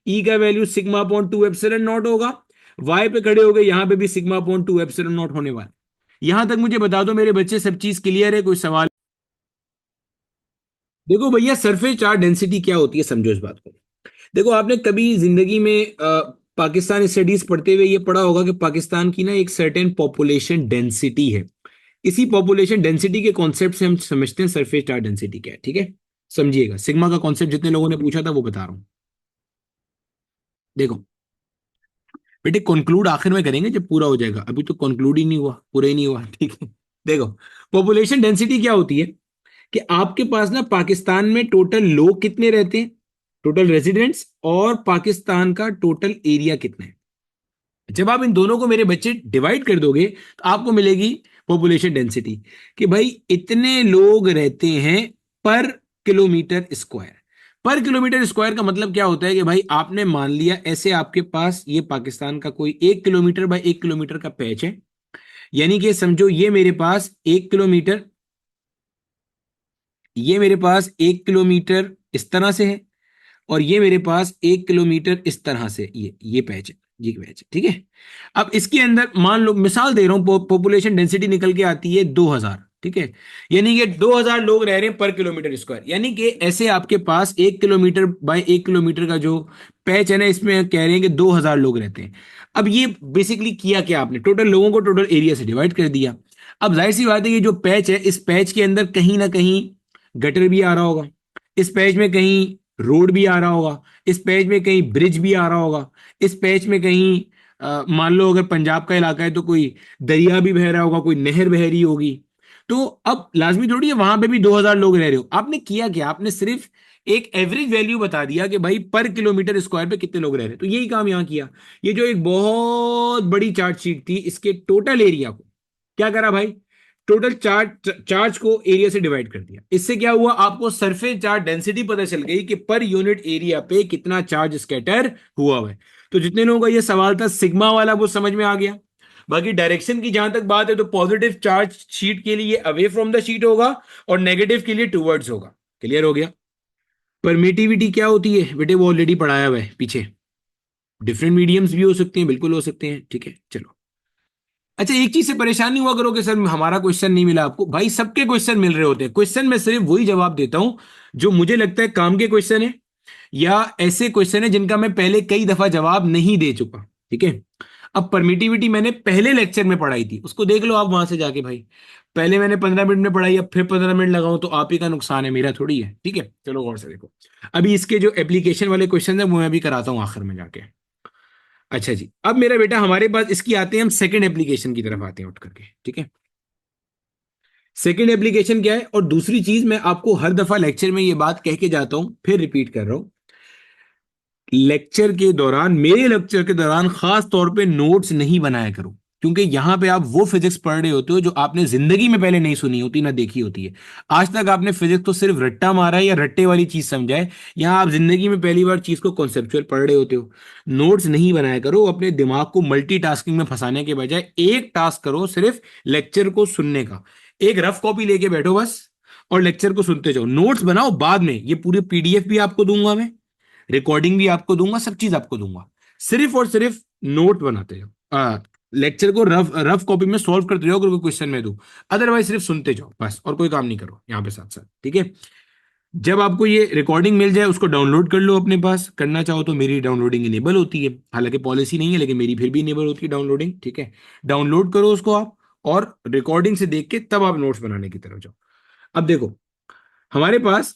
ई का value sigma upon 2 epsilon not होगा, वाई पे खड़े हो गए यहां पे भी सिग्मा अपॉन 2 एप्सिलॉन नॉट होने वाला। यहां तक मुझे बता दो मेरे बच्चे, सब चीज क्लियर है, कोई सवाल? देखो भैया, सरफेस चार्ज डेंसिटी क्या होती है, समझो इस बात को। देखो, आपने कभी जिंदगी में पाकिस्तान स्टडीज पढ़ते हुए ये पढ़ा होगा कि पाकिस्तान की ना एक सर्टेन पॉपुलेशन डेंसिटी है। इसी पॉपुलेशन डेंसिटी के कॉन्सेप्ट से हम समझते हैं सरफेस चार्ज डेंसिटी क्या है, ठीक है? समझिएगा, सिग्मा का कॉन्सेप्ट जितने लोगों ने पूछा था वो बता रहा हूं। देखो बेटे, कंक्लूड आखिर में करेंगे जब पूरा हो जाएगा, अभी तो कंक्लूड ही नहीं हुआ, पूरा ही नहीं हुआ, ठीक है? देखो, पॉपुलेशन डेंसिटी क्या होती है कि आपके पास ना पाकिस्तान में टोटल लोग कितने रहते हैं, टोटल रेजिडेंट्स, और पाकिस्तान का टोटल एरिया कितना है। जब आप इन दोनों को मेरे बच्चे डिवाइड कर दोगे तो आपको मिलेगी पॉपुलेशन डेंसिटी, कि भाई इतने लोग रहते हैं पर किलोमीटर स्क्वायर। पर किलोमीटर स्क्वायर का मतलब क्या होता है कि भाई आपने मान लिया ऐसे, आपके पास ये पाकिस्तान का कोई 1 किलोमीटर बाय 1 किलोमीटर का पैच है, यानी कि समझो ये मेरे पास 1 किलोमीटर, ये मेरे पास 1 किलोमीटर इस तरह से है, और ये मेरे पास 1 किलोमीटर इस तरह से, ये पैच है, ये पैच है, ठीक है? अब इसके अंदर मान लो, मिसाल दे रहा हूं, पॉपुलेशन डेंसिटी निकल के आती है 2000, ठीक है? यानी कि 2000 लोग रह रहे हैं पर किलोमीटर स्क्वायर, यानी कि ऐसे आपके पास 1 किलोमीटर बाय 1 किलोमीटर का जो पैच है ना, इसमें कह रहे हैं कि 2000 लोग रहते हैं। अब ये बेसिकली किया क्या आपने, टोटल लोगों को टोटल एरिया से डिवाइड कर दिया। अब जाहिर सी बात है, ये जो पैच है, इस पैच के अंदर कहीं ना कहीं गटर भी आ रहा होगा, इस पैच में कहीं रोड भी आ रहा होगा, इस पैच में कहीं ब्रिज भी आ रहा होगा, इस पैच में कहीं मान लो अगर पंजाब का इलाका है तो कोई दरिया भी बह रहा होगा, कोई नहर बह रही होगी। तो अब लाजमी थोड़ी है वहां पे भी 2000 लोग रह रहे हो। आपने किया क्या, आपने सिर्फ एक एवरेज वैल्यू बता दिया कि भाई पर किलोमीटर स्क्वायर पे कितने लोग रह रहे हैं, तो यही काम यहां किया। ये जो एक बहुत बड़ी चार्ट शीट थी, इसके टोटल एरिया को क्या करा भाई, टोटल चार्ज चार्ज को एरिया से डिवाइड कर दिया। इससे क्या हुआ, आपको सरफेस चार्ज डेंसिटी पता चल गई कि पर यूनिट एरिया पे कितना चार्ज स्कैटर हुआ है। तो जितने लोगों का ये सवाल था सिग्मा वाला, वो समझ में आ गया। बाकी डायरेक्शन की जहां तक बात है, तो पॉजिटिव चार्ज शीट के लिए अवे फ्रॉम द शीट होगा, और नेगेटिव के लिए टूवर्ड्स होगा। क्लियर हो गया? परमिटिविटी क्या होती है बेटे, वो ऑलरेडी पढ़ाया हुआ है पीछे। डिफरेंट मीडियम्स भी हो सकते हैं, बिल्कुल हो सकते हैं, ठीक है? चलो, अच्छा, एक चीज से परेशान नहीं हुआ करो कि सर हमारा क्वेश्चन नहीं मिला आपको। भाई सबके क्वेश्चन मिल रहे होते हैं, क्वेश्चन में सिर्फ वही जवाब देता हूं जो मुझे लगता है काम के क्वेश्चन है, या ऐसे क्वेश्चन है जिनका मैं पहले कई दफा जवाब नहीं दे चुका, ठीक है? अब परमिटिविटी मैंने पहले लेक्चर में पढ़ाई थी, उसको देख लो आप वहां से जाके भाई। पहले मैंने 15 मिनट में पढ़ाई, अब फिर 15 मिनट लगाऊं तो आप ही का नुकसान है, मेरा थोड़ी है, ठीक है? चलो गौर से देखो। अभी इसके जो एप्लीकेशन वाले क्वेश्चन है वो मैं भी कराता हूं आखिर में जाके। अच्छा जी, अब मेरा बेटा हमारे पास इसकी आते हैं, हम सेकंड एप्लीकेशन की तरफ आते हैं उठ करके, ठीक है? सेकंड एप्लीकेशन क्या है, और दूसरी चीज मैं आपको हर दफा लेक्चर में ये बात कह के जाता हूं, फिर रिपीट कर रहा हूं, लेक्चर के दौरान, मेरे लेक्चर के दौरान खास तौर पे नोट्स नहीं बनाया करो, क्योंकि यहां पे आप वो फिजिक्स पढ़ रहे होते हो जो आपने जिंदगी में पहले नहीं सुनी होती ना देखी होती है। आज तक आपने फिजिक्स तो सिर्फ रट्टा मारा है या रट्टे वाली चीज समझा है, यहां आप जिंदगी में पहली बार चीज को कॉन्सेप्चुअल पढ़ रहे होते हो। नोट्स नहीं बनाया करो, अपने दिमाग को मल्टीटास्किंग में फंसाने के बजाय एक टास्क करो, सिर्फ लेक्चर को सुनने का। एक रफ कॉपी लेके बैठो बस, और लेक्चर को सुनते जाओ। नोट्स बनाओ बाद में, ये पूरे पीडीएफ भी आपको दूंगा मैं, रिकॉर्डिंग भी आपको दूंगा, सब चीज आपको दूंगा। सिर्फ और सिर्फ नोट बनाते जाओ, लेक्चर को रफ रफ कॉपी में सॉल्व करते जाओ अगर कोई क्वेश्चन में दूं, अदरवाइज सिर्फ सुनते जाओ बस, और कोई काम नहीं करो यहाँ पे साथ साथ, ठीक है? जब आपको ये रिकॉर्डिंग मिल जाए उसको डाउनलोड कर लो अपने पास, करना चाहो तो मेरी डाउनलोडिंग इनेबल होती है, हालांकि पॉलिसी नहीं है लेकिन मेरी फिर भी इनेबल होती है डाउनलोडिंग, ठीक है? डाउनलोड करो उसको आप, और रिकॉर्डिंग से देख के तब आप नोट्स बनाने की तरफ जाओ। अब देखो हमारे पास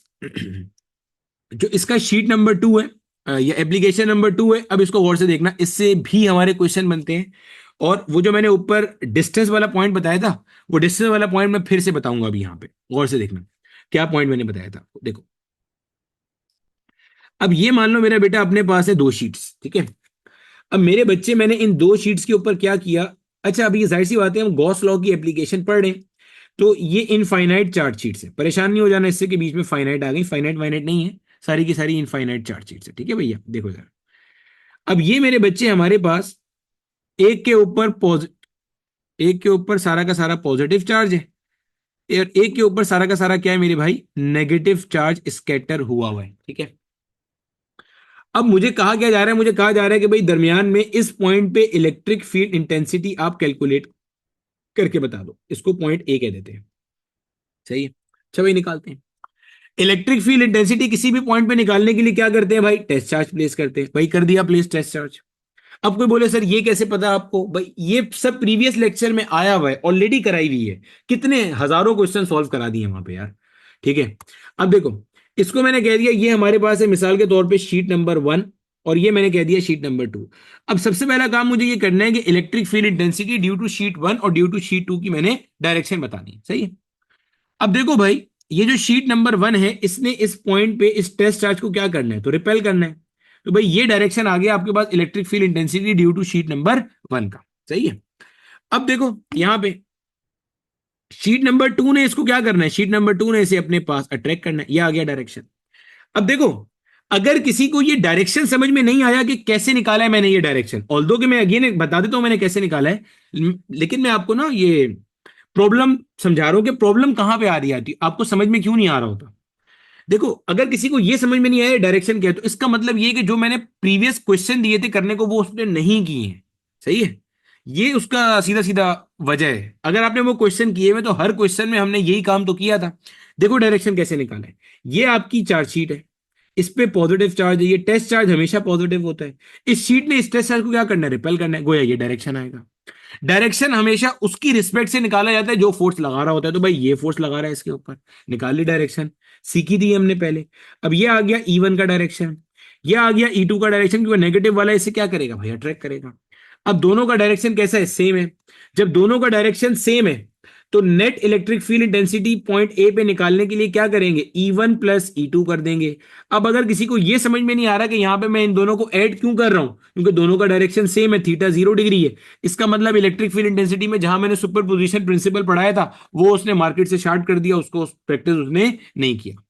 जो इसका शीट नंबर 2 है, या एप्लीकेशन नंबर 2 है, अब इसको गौर से देखना, इससे भी हमारे क्वेश्चन बनते हैं। और वो जो मैंने ऊपर डिस्टेंस वाला पॉइंट बताया था, वो डिस्टेंस वाला पॉइंट मैं फिर से बताऊंगा अभी यहाँ पे, गौर से देखना क्या पॉइंट मैंने बताया था, देखो। अब ये मान लो मेरा बेटा अपने पास है 2 शीट्स, ठीक है? अब मेरे बच्चे, मैंने इन 2 शीट्स के ऊपर क्या किया, अच्छा अभी ये जाहिर सी बात है हम गॉस लॉ की एप्लीकेशन पढ़ रहे हैं, तो ये इनफाइनाइट चार्ट शीट है, परेशान नहीं हो जाना इससे कि बीच में फाइनाइट आ गई, फाइनाइट वाइनाइट नहीं है, सारी की सारी इनफाइनाइट चार्ट शीट है। ठीक है भैया, देखो जरा, अब ये मेरे बच्चे हमारे पास एक के ऊपर एक के ऊपर सारा का सारा पॉजिटिव चार्ज है, और एक के ऊपर सारा का सारा क्या है मेरे भाई, नेगेटिव चार्ज स्कैटर हुआ हुआ है। ठीक है, अब मुझे कहा क्या जा रहा है, मुझे कहा जा रहा है कि भाई दरमियान में इस पॉइंट पे इलेक्ट्रिक फील्ड इंटेंसिटी आप कैलकुलेट करके बता दो, इसको पॉइंट ए कह देते हैं। सही है, अच्छा भाई निकालते हैं। इलेक्ट्रिक फील्ड इंटेंसिटी किसी भी पॉइंट पे निकालने के लिए क्या करते हैं भाई, टेस्ट चार्ज प्लेस करते हैं। भाई कर दिया प्लेस टेस्ट चार्ज। अब कोई बोले सर ये कैसे पता आपको, भाई ये सब प्रीवियस लेक्चर में आया हुआ है, ऑलरेडी कराई हुई है, कितने हजारों क्वेश्चन सॉल्व करा दिए वहां पे यार। ठीक है, अब देखो, इसको मैंने कह दिया ये हमारे पास है मिसाल के तौर पे शीट नंबर 1, और ये मैंने कह दिया शीट नंबर 2। अब सबसे पहला काम मुझे ये करना है कि electric field intensity due to sheet 1 और ड्यू टू शीट 2 की मैंने डायरेक्शन बतानी है। सही है, अब देखो भाई, ये जो शीट नंबर 1 है, इसने इस पॉइंट पे इस टेस्ट चार्ज को क्या करना है, तो रिपेल करना है। तो भाई ये डायरेक्शन आ गया आपके पास electric field intensity due to sheet number 1 का। सही है, अब देखो यहां पे शीट नंबर 2 ने इसको क्या करना है, शीट नंबर 2 ने इसे अपने पास अट्रैक्ट करना है, ये आ गया डायरेक्शन। अब देखो, अगर किसी को ये डायरेक्शन समझ में नहीं आया कि कैसे निकाला है मैंने ये डायरेक्शन, ऑल्दो कि मैं अगेन बता देता हूं मैंने कैसे निकाला है, लेकिन मैं आपको ना ये प्रॉब्लम समझा रहा हूं कि प्रॉब्लम कहां पे आ रही है, आपको समझ में क्यों नहीं आ रहा होता। देखो, अगर किसी को यह समझ में नहीं आया डायरेक्शन क्या है, तो इसका मतलब यह कि जो मैंने प्रीवियस क्वेश्चन दिए थे करने को वो उसने नहीं किए हैं। सही है, ये उसका सीधा सीधा वजह है। अगर आपने वो क्वेश्चन किए हुए तो हर क्वेश्चन में हमने यही काम तो किया था। देखो डायरेक्शन कैसे निकाला है, ये आपकी चार्ज शीट है, इस पे पॉजिटिव चार्ज है, ये टेस्ट चार्ज हमेशा पॉजिटिव होता है। इस शीट ने इस टेस्ट चार्ज को क्या करना है, रिपेल करना है, गोया ये डायरेक्शन आएगा। डायरेक्शन हमेशा उसकी रिस्पेक्ट से निकाला जाता है जो फोर्स लगा रहा होता है, तो भाई ये फोर्स लगा रहा है इसके ऊपर, निकाल ली डायरेक्शन, सीखी थी हमने पहले। अब ये आ गया E1 का डायरेक्शन, ये आ गया E2 का डायरेक्शन, क्योंकि नेगेटिव वाला इसे क्या करेगा भाई, अट्रैक्ट करेगा। अब दोनों का डायरेक्शन कैसा है, सेम है। जब दोनों का डायरेक्शन सेम है तो net electric field intensity point A पे निकालने के लिए क्या करेंगे, E1 प्लस E2 कर देंगे। अब अगर किसी को यह समझ में नहीं आ रहा कि यहां पे मैं इन दोनों को ऐड क्यों कर रहा हूं, क्योंकि दोनों का डायरेक्शन सेम है, थीटा 0 डिग्री है, इसका मतलब इलेक्ट्रिक फील्ड इंटेंसिटी में जहां मैंने सुपर पोजिशन प्रिंसिपल पढ़ाया था वो उसने मार्केट से शार्ट कर दिया, उसको प्रैक्टिस उसने नहीं किया।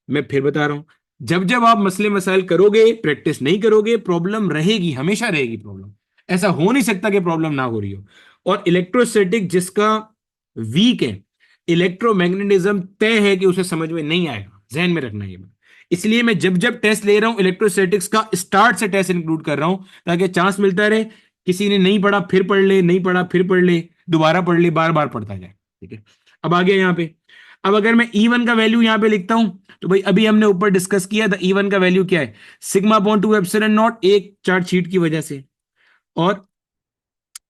मैं फिर बता रहा हूं, जब जब आप मसले मसाइल करोगे, प्रैक्टिस नहीं करोगे, प्रॉब्लम रहेगी, हमेशा रहेगी प्रॉब्लम। ऐसा हो नहीं सकता कि प्रॉब्लम ना हो रही हो। और इलेक्ट्रोस्टैटिक जिसका वीक है, इलेक्ट्रोमैग्नेटिज्म तय है कि उसे समझ में नहीं आएगा, जहन में रखना ये बात। इसलिए मैं जब जब टेस्ट ले रहा हूं इलेक्ट्रोस्टैटिक्स का स्टार्ट से टेस्ट इंक्लूड कर रहा हूं, ताकि चांस मिलता रहे, किसी ने नहीं पढ़ा फिर पढ़ ले, नहीं पढ़ा फिर पढ़ ले, दोबारा पढ़ ले, बार बार पढ़ता जाए। ठीक है, अब आ गया यहां पे। अब अगर मैं E1 का वैल्यू यहां पे लिखता हूं, तो भाई अभी हमने ऊपर डिस्कस किया था E1 का वैल्यू क्या है, सिग्मा अपॉन 2 एप्सिलॉन नॉट, एक चार्ज शीट की वजह से। और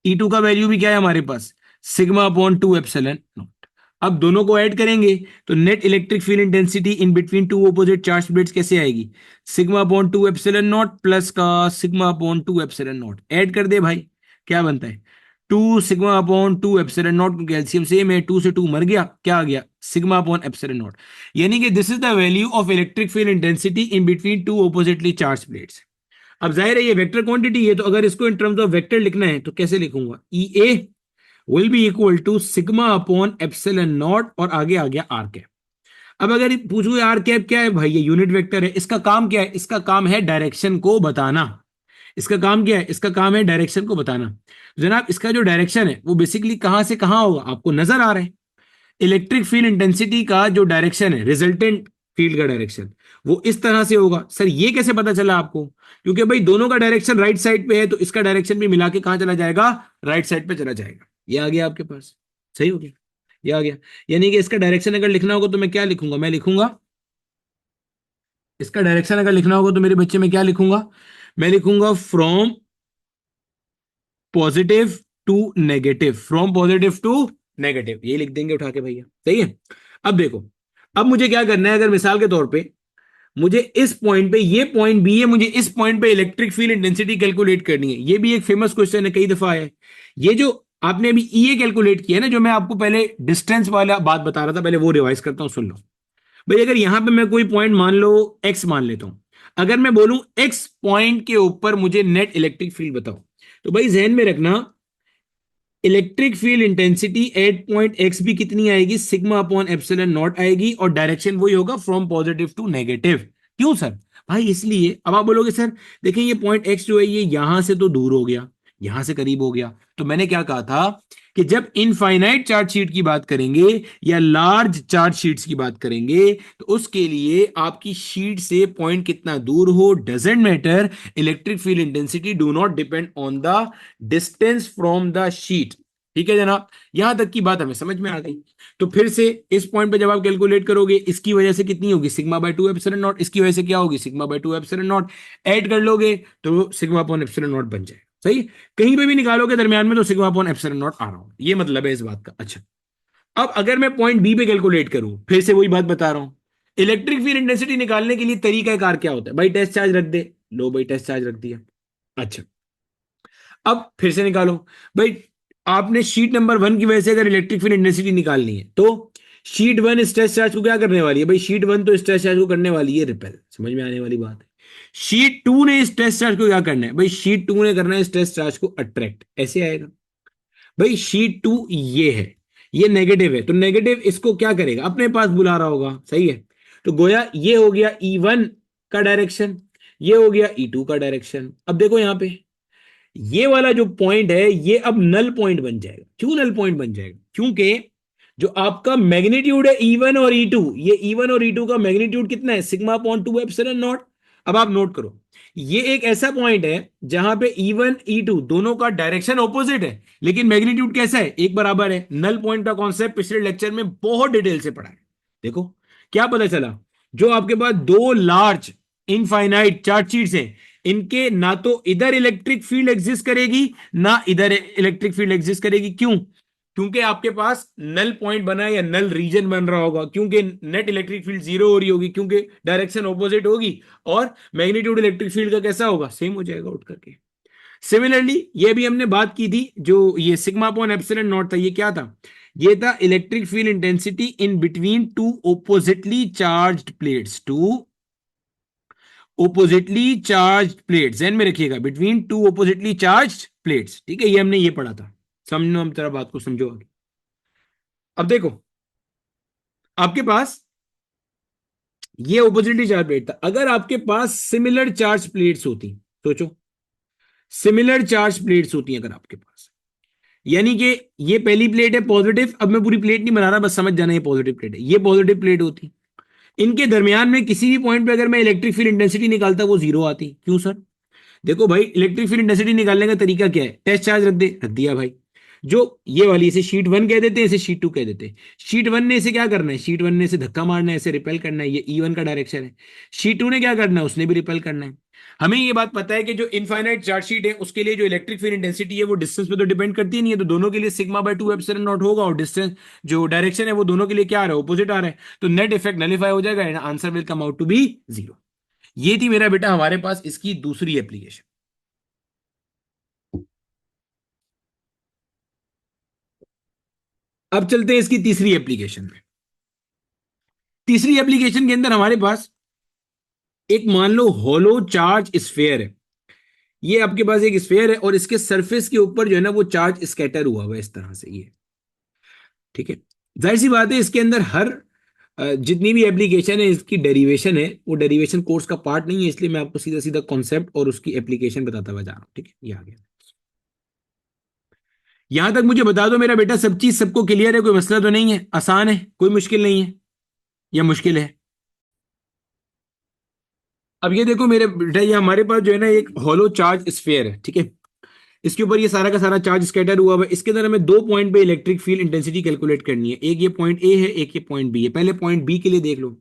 E2 का वैल्यू भी क्या है हमारे पास, सिग्मा अपॉन 2 एप्सिलॉन नॉट। अब दोनों को ऐड करेंगे तो net electric field intensity in between two opposite charge plates कैसे आएगी, sigma upon 2 epsilon naught plus का sigma upon 2 epsilon naught, add कर दे भाई, क्या बनता है 2 सिग्मा अपॉन 2 एप्सिलॉन नॉट, क्योंकि एलसीएम सेम है, 2 से 2 मर गया, क्या आ गया सिग्मा अपॉन एप्सिलॉन नॉट। यानी कि this is the value of electric field intensity in between to oppositely charge plates. अब जाहिर है ये वेक्टर क्वांटिटी है, तो अगर इसको इन टर्म्स ऑफ वेक्टर लिखना है तो कैसे लिखूंगा, E A will be equal to sigma upon epsilon naught, और आगे आ गया आर कैप। अब अगर पूछो आर कैप क्या है भाई, ये यूनिट वेक्टर है, इसका काम क्या है, इसका काम है डायरेक्शन को बताना। इसका काम क्या है, इसका काम है डायरेक्शन को बताना। जनाब इसका जो डायरेक्शन है वो बेसिकली कहां से कहां होगा, आपको नजर आ रहा है। इलेक्ट्रिक फील्ड इंटेंसिटी का जो डायरेक्शन है, रिजल्टेंट फील्ड का डायरेक्शन, वो इस तरह से होगा। सर ये कैसे पता चला आपको, क्योंकि भाई दोनों का डायरेक्शन राइट साइड पे है, तो इसका डायरेक्शन भी मिला के कहां चला जाएगा, राइट साइड पे चला जाएगा। ये आ गया आपके पास, सही हो गया, ये आ गया। यानी कि इसका डायरेक्शन अगर लिखना होगा तो मैं क्या लिखूंगा, मैं लिखूंगा, इसका डायरेक्शन अगर लिखना होगा तो मेरे बच्चे में क्या लिखूंगा, मैं लिखूंगा from positive to negative, from positive to negative, ये लिख देंगे उठा के भैया। सही है, अब देखो, अब मुझे क्या करना है, अगर मिसाल के तौर पे मुझे इस पॉइंट पे, ये पॉइंट बी है, मुझे इस पॉइंट पे इलेक्ट्रिक फील्ड इंटेंसिटी कैलकुलेट करनी है। ये भी एक फेमस क्वेश्चन है, कई दफा आया है। ये जो आपने अभी ई कैलकुलेट किया है ना, जो मैं आपको पहले डिस्टेंस वाला बात बता रहा था, पहले वो रिवाइज करता हूं, सुन लो भाई। अगर यहां पे मैं कोई पॉइंट मान लो एक्स मान लेता हूं, अगर मैं बोलूं एक्स पॉइंट के ऊपर मुझे नेट इलेक्ट्रिक फील्ड बताओ, तो भाई जहन में रखना electric field intensity at point x भी कितनी आएगी, सिग्मा अपॉन एप्सिलॉन नॉट आएगी, और डायरेक्शन वही होगा फ्रॉम पॉजिटिव टू नेगेटिव। क्यों सर? भाई इसलिए, अब आप बोलोगे सर देखिए ये पॉइंट एक्स जो है ये यहां से तो दूर हो गया, यहां से करीब हो गया, तो मैंने क्या कहा था कि जब इनफाइनाइट चार्ज शीट की बात करेंगे या लार्ज चार्ज शीट्स की बात करेंगे तो उसके लिए आपकी शीट से पॉइंट कितना दूर हो doesn't matter, electric field intensity do not depend on the distance from the sheet. ठीक है जनाब, यहां तक की बात हमें समझ में आ गई। तो फिर से इस पॉइंट पे जब आप कैलकुलेट करोगे इसकी वजह से कितनी होगी, सिग्मा बाय 2 एप्सिलॉन नॉट, इसकी वजह से क्या होगी, sigma bye 2 epsilon naught, add कर लोगे तो सिग्मा अपॉन एप्सिलॉन नॉट बन जाए। सही, कहीं पे भी निकालोगे दरमियान में तो सिग्मा अपॉन एप्सिलॉन नॉट आ रहा हूं, ये मतलब है इस बात का। अच्छा, अब अगर मैं पॉइंट बी पे कैलकुलेट करूं, फिर से वही बात बता रहा हूं, इलेक्ट्रिक फील्ड इंटेंसिटी निकालने के लिए तरीका कार क्या होता है भाई, टेस्ट चार्ज रख दे, लो भाई टेस्ट चार्ज रख दिया। अच्छा, अब फिर से निकालो भाई, आपने शीट नंबर 1 की वजह से अगर इलेक्ट्रिक फील्ड इंटेंसिटी निकालनी है तो शीट 1 स्ट्रेस चार्ज को क्या करने वाली है भाई, शीट 1 तो स्ट्रेस चार्ज को करने वाली है रिपेल, समझ में आने वाली बात है। शीट 2 ने स्ट्रेस चार्ज को क्या करना है भाई, शीट 2 ने करना है स्ट्रेस चार्ज को अट्रैक्ट, ऐसे आएगा भाई। शीट 2 ये है, ये नेगेटिव है, तो नेगेटिव इसको क्या करेगा, अपने पास बुला रहा होगा, सही है। तो गोया ये हो गया E1 का डायरेक्शन, ये हो गया E2 का डायरेक्शन। अब देखो यहां पे ये वाला जो पॉइंट है ये अब नल पॉइंट बन जाएगा। क्यों नल पॉइंट बन जाएगा, क्योंकि जो आपका मैग्नीट्यूड है E1 और E2, ये E1 और E2 का मैग्नीट्यूड कितना है, सिग्मा अपॉन 2 एप्सिलॉन नॉट। अब आप नोट करो, ये एक ऐसा पॉइंट है जहां पे E1 E2 दोनों का डायरेक्शन ऑपोजिट है लेकिन मैग्नीट्यूड कैसा है, एक बराबर है। नल पॉइंट का कॉन्सेप्ट पिछले लेक्चर में बहुत डिटेल से पढ़ा है। देखो क्या पता चला, जो आपके पास दो लार्ज इनफाइनाइट चार्ज शीट्स हैं, इनके ना तो इधर इलेक्ट्रिक फील्ड एग्जिस्ट करेगी ना इधर इलेक्ट्रिक फील्ड एग्जिस्ट करेगी। क्यों? क्योंकि आपके पास नल पॉइंट बना है या नल रीजन बन रहा होगा, क्योंकि नेट इलेक्ट्रिक फील्ड जीरो हो रही होगी, क्योंकि डायरेक्शन ऑपोजिट होगी, और मैग्नीट्यूड इलेक्ट्रिक फील्ड का कैसा होगा, सेम हो जाएगा उठ करके। सिमिलरली ये भी हमने बात की थी, जो ये सिग्मा अपॉन एप्सिलॉन नॉट था, ये क्या था, ये था electric field intensity in between two oppositely charged plates, two oppositely charge plates, ध्यान में रखिएगा, between two oppositely charge plates. ठीक है, ये हमने ये पढ़ा था। समझो, हम तेरा बात को समझो आगे। अब देखो आपके पास ये ओपोजिटली चार्ज प्लेट था, अगर आपके पास सिमिलर चार्ज प्लेट्स होती, सोचो सिमिलर चार्ज प्लेट्स होती अगर आपके पास, यानी कि ये पहली प्लेट है पॉजिटिव, अब मैं पूरी प्लेट नहीं बना रहा, बस समझ जाना ये पॉजिटिव प्लेट है, ये पॉजिटिव प्लेट होती, इनके दरमियान में किसी भी पॉइंट पे अगर मैं इलेक्ट्रिक फील्ड इंटेंसिटी निकालता वो जीरो आती। क्यों सर? देखो भाई, इलेक्ट्रिक फील्ड इंटेंसिटी निकालने का तरीका क्या है, टेस्ट चार्ज रख दे, रख दिया भाई। जो ये वाली इसे शीट 1 कह देते हैं, इसे शीट 2 कह देते हैं। शीट 1 ने इसे क्या करना है, शीट 1 ने इसे धक्का मारना है, इसे रिपेल करना है, ये E1 का डायरेक्शन है। शीट 2 ने क्या करना है, उसने भी रिपेल करना है। हमें ये बात पता है कि जो इनफाइनाइट चार्ज शीट है उसके लिए जो इलेक्ट्रिक फील्ड इंटेंसिटी है वो डिस्टेंस पे तो डिपेंड करती नहीं है, तो दोनों के लिए सिग्मा बाय 2 एप्सिलॉन नॉट होगा, और डिस्टेंस जो डायरेक्शन है वो दोनों के लिए क्या आ रहा है, ऑपोजिट आ रहा है, तो नेट इफेक्ट नलीफाई हो जाएगा and answer will come out to be zero. ये थी मेरा बेटा हमारे पास इसकी दूसरी एप्लीकेशन। अब चलते हैं इसकी तीसरी एप्लीकेशन में। तीसरी एप्लीकेशन के अंदर हमारे पास एक मान लो होलो चार्ज स्फेयर है। ये आपके पास एक स्फेयर है और इसके सरफेस के ऊपर जो है ना वो चार्ज स्कैटर हुआ हुआ है इस तरह से, ये ठीक है। जाहिर सी बात है इसके अंदर हर जितनी भी एप्लीकेशन है इसकी डेरिवेशन है, वो डेरिवेशन कोर्स का पार्ट नहीं है, इसलिए मैं आपको सीधा सीधा कॉन्सेप्ट और उसकी एप्लीकेशन बताता हुआ जा रहा हूं। ठीक है, ये आ गया। यहां तक मुझे बता दो मेरा बेटा, सब चीज सबको क्लियर है, कोई मसला तो नहीं है, आसान है, कोई मुश्किल नहीं है, या मुश्किल है? अब ये देखो मेरे बेटा, ये हमारे पास जो है ना एक होलो चार्ज स्फीयर है, ठीक है। इसके ऊपर ये सारा का सारा चार्ज स्कैटर हुआ है, इसके अंदर हमें दो पॉइंट पे इलेक्ट्रिक फील्ड इंटेंसिटी कैलकुलेट करनी है, एक ये पॉइंट ए है, एक ये पॉइंट बी है। पहले पॉइंट बी के लिए देख लो।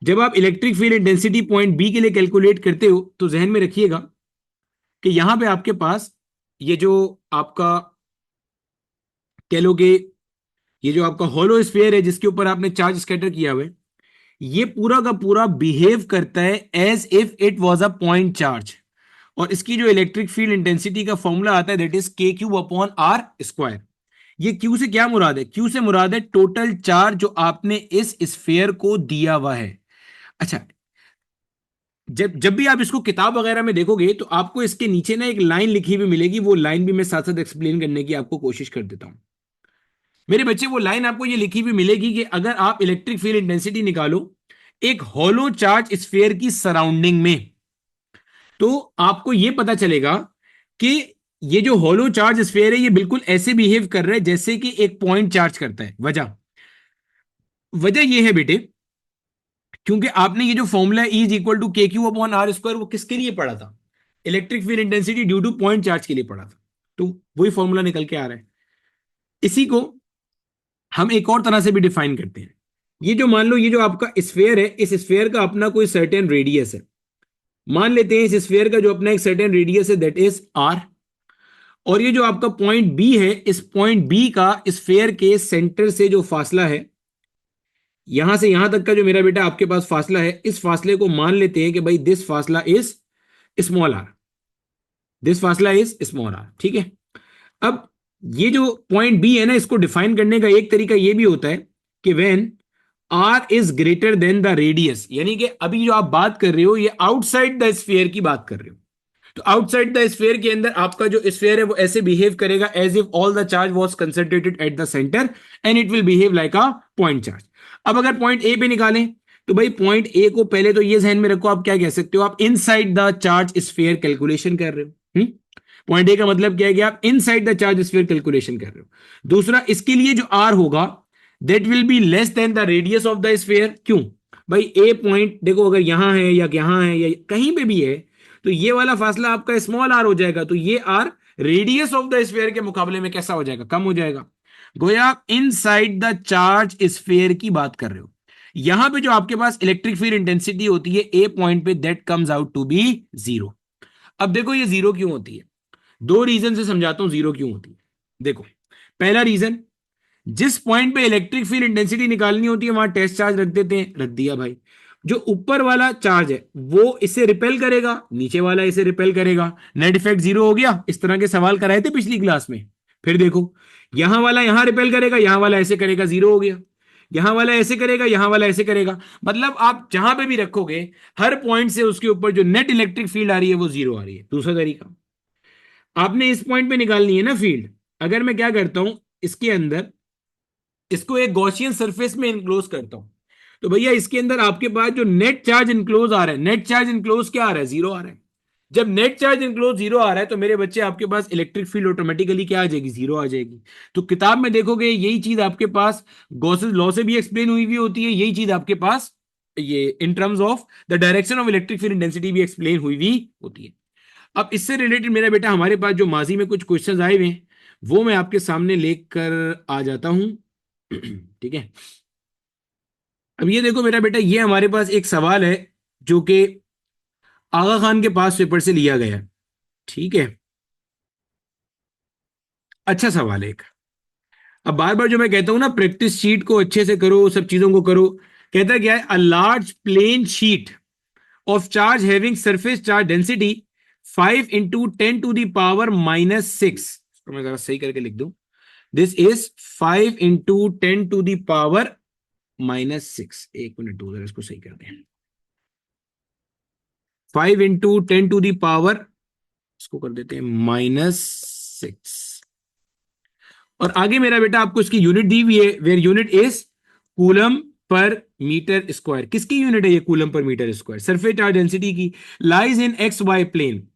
जब आप electric field intensity point B के लिए कैलकुलेट करते हो तो जहन में रखिएगा कि यहां पे आपके पास ये जो आपका कह लो कि ये जो आपका होलो स्फीयर है जिसके ऊपर आपने चार्ज स्कैटर किया हुआ है, ये पूरा का पूरा बिहेव करता है as if it was a point charge, और इसकी जो इलेक्ट्रिक फील्ड इंटेंसिटी का फॉर्मूला आता है that is k q upon r square. ये क्यू से क्या मुराद है, क्यू से मुराद है टोटल चार्ज जो आपने इस स्फीयर को दिया हुआ है। अच्छा, जब जब भी आप इसको किताब वगैरह में देखोगे तो आपको इसके नीचे ना एक लाइन लिखी हुई मिलेगी, वो लाइन भी मैं साथ साथ एक्सप्लेन करने की आपको कोशिश कर देता हूं। मेरे बच्चे वो लाइन आपको ये लिखी हुई मिलेगी कि अगर आप इलेक्ट्रिक फील्ड इंटेंसिटी निकालो एक हॉलो चार्ज स्फीयर की सराउंडिंग में, तो आपको ये पता चलेगा कि ये जो हॉलो चार्ज स्फीयर है ये बिल्कुल ऐसे बिहेव कर रहा है जैसे कि एक पॉइंट चार्ज करता है। वजह वजह ये है बेटे, क्योंकि आपने ये जो formula is equal to k q upon r square वो किसके लिए पढ़ा था? Electric field intensity due to point charge के लिए पढ़ा था। तो वही फॉर्मूला निकल के आ रहा है। इसी को हम एक और तरह से भी डिफाइन करते हैं। ये जो मान लो ये जो आपका स्फीयर है, इस स्फीयर का अपना कोई सर्टेन रेडियस है। मान लेते हैं इस स्फीयर का जो अपना एक सर्टेन रेडियस है दैट इज आर। और ये जो आपका पॉइंट बी है, इस पॉइंट बी का स्फीयर के सेंटर से जो फासला है, यहां से यहां तक का जो मेरा बेटा आपके पास फासला है, इस फासले को मान लेते हैं कि भाई दिस फासला इज स्मॉल आर। दिस फासला इज स्मॉल आर, ठीक है। अब ये जो पॉइंट बी है ना, इसको डिफाइन करने का एक तरीका ये भी होता है कि when r is greater than the radius, यानी कि अभी जो आप बात कर रहे हो ये आउटसाइड द स्फीयर की बात कर रहे हो। तो आउटसाइड द स्फीयर के अंदर आपका जो स्फीयर है वो ऐसे बिहेव करेगा as if all the charge was concentrated at the centre and it will behave like a point charge. अब अगर पॉइंट ए पे निकालें तो भाई पॉइंट ए को पहले तो ये ध्यान में रखो, आप क्या कह सकते हो, आप inside the charge sphere calculation कर रहे हो। पॉइंट ए का मतलब क्या है कि आप inside the charge sphere calculation कर रहे हो। दूसरा, इसके लिए जो आर होगा that will be less than the radius of the sphere. क्यों भाई? ए पॉइंट देखो अगर यहां है या यहां है या कहीं पे भी है तो ये वाला फासला आपका स्मॉल आर हो जाएगा, तो ये r radius of the sphere के मुकाबले में कैसा हो जाएगा? कम हो जाएगा। गोया आप इनसाइड द चार्ज स्फीयर की बात कर रहे हो। यहां पे जो आपके पास इलेक्ट्रिक फील्ड इंटेंसिटी होती है ए पॉइंट पे that comes out to be zero. अब देखो ये जीरो क्यों होती है, दो रीजन से समझाता हूं जीरो क्यों होती है। देखो, पहला रीजन, जिस पॉइंट पे इलेक्ट्रिक फील्ड इंटेंसिटी निकालनी होती है वहां टेस्ट चार्ज रख देते हैं, रख दिया भाई। जो ऊपर वाला चार्ज है वो इसे रिपेल करेगा, नीचे वाला इसे रिपेल करेगा, नेट इफेक्ट जीरो हो गया। इस तरह के सवाल कराए थे पिछली क्लास में। फिर देखो, यहां वाला यहां रिपेल करेगा, यहां वाला ऐसे करेगा, जीरो हो गया। यहां वाला ऐसे करेगा, यहां वाला ऐसे करेगा, मतलब आप जहां पे भी रखोगे हर पॉइंट से उसके ऊपर जो नेट इलेक्ट्रिक फील्ड आ रही है वो जीरो आ रही है। दूसरा तरीका, आपने इस पॉइंट पे निकालनी है ना फील्ड, अगर मैं क्या करता हूं इसके अंदर इसको एक गॉसियन सरफेस में इनक्लोज करता हूं, तो भैया इसके अंदर आपके पास जो नेट चार्ज इनक्लोज आ रहा है, नेट चार्ज इनक्लोज क्या आ रहा है? जीरो आ रहा है। जब नेट चार्ज इनक्लोज जीरो आ रहा है तो मेरे बच्चे आपके पास इलेक्ट्रिक फील्ड ऑटोमेटिकली क्या आ जाएगी? जीरो आ जाएगी। तो किताब में देखोगे यही चीज आपके पास गॉसेस लॉ से भी एक्सप्लेन हुई हुई होती है, यही चीज आपके पास ये in terms of the direction of electric field intensity भी एक्सप्लेन हुई हुई होती है। अब इससे रिलेटेड मेरा बेटा हमारे पास जो माजी में कुछ क्वेश्चंस आए हुए हैं वो मैं आपके सामने लेकर आ जाता हूं। ठीक है, अब ये देखो मेरा बेटा, ये हमारे पास एक सवाल है जो कि आगा खान के पास पेपर से लिया गया है। ठीक है, अच्छा सवाल है एक। अब बार बार जो मैं कहता हूं ना प्रैक्टिस शीट को अच्छे से करो, सब चीजों को करो। कहता क्या है? A large plane sheet of charge having surface charge density 5 × 10⁻⁻⁶। तो मैं जरा सही करके लिख दूं, दिस इज 5 × 10⁻⁻⁶। एक मिनट दो, जरा इसको सही कर दें। 5 × 10⁻⁻, इसको कर देते हैं -6। और आगे मेरा बेटा आपको इसकी यूनिट दी हुई है, where unit is coulomb per metre square. किसकी यूनिट है ये? Coulomb per metre square. Surface charge density की, lies in x y plane.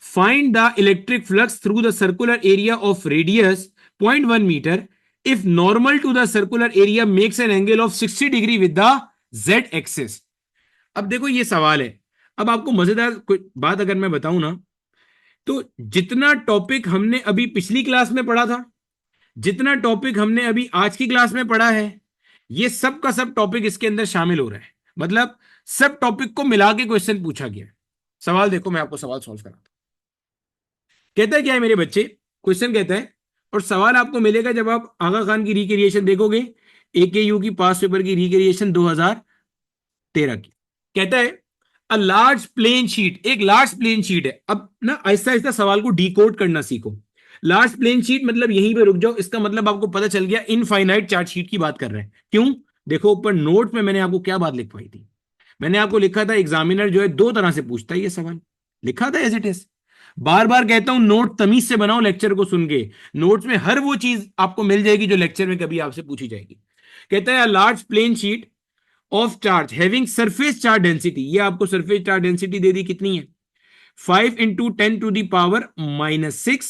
Find the electric flux through the circular area of radius 0.1 metre if normal to the circular area makes an angle of 60 degree with the z axis. अब देखो ये सवाल है। अब आपको मजेदार बात अगर मैं बताऊं ना, तो जितना टॉपिक हमने अभी पिछली क्लास में पढ़ा था, जितना टॉपिक हमने अभी आज की क्लास में पढ़ा है, ये सब का सब टॉपिक इसके अंदर शामिल हो रहा है। मतलब सब टॉपिक को मिला के क्वेश्चन पूछा गया है। सवाल देखो, मैं आपको सवाल सॉल्व कराता हूं। कहता है क्या है मेरे बच्चे? क्वेश्चन कहता है, और सवाल आपको मिलेगा जब आप आगा खान की रिक्रिएशन देखोगे, AKU की पास पेपर की रिक्रिएशन 2013 की। कहता है अ लार्ज प्लेन शीट, एक लार्ज प्लेन शीट है। अब ना आहिस्ता आहिस्ता सवाल को डिकोड करना सीखो। लार्ज प्लेन शीट मतलब यहीं पे रुक जाओ, इसका मतलब आपको पता चल गया इनफाइनाइट चार्ज शीट की बात कर रहे हैं। क्यों? देखो ऊपर नोट में मैंने आपको क्या बात लिखवाई थी। मैंने आपको लिखा था एग्जामिनर जो है दो तरह से पूछता है ये सवाल, लिखा था एज इट इज। बार बार कहता हूं नोट तमीज से बनाओ लेक्चर को सुन के। नोट्स में हर वो चीज आपको मिल जाएगी जो लेक्चर में कभी आपसे पूछी जाएगी। कहता है large plane sheet of charge having surface charge density, ये आपको सरफेस चार्ज डेंसिटी दे दी कितनी है, 5 × 10⁻⁻⁶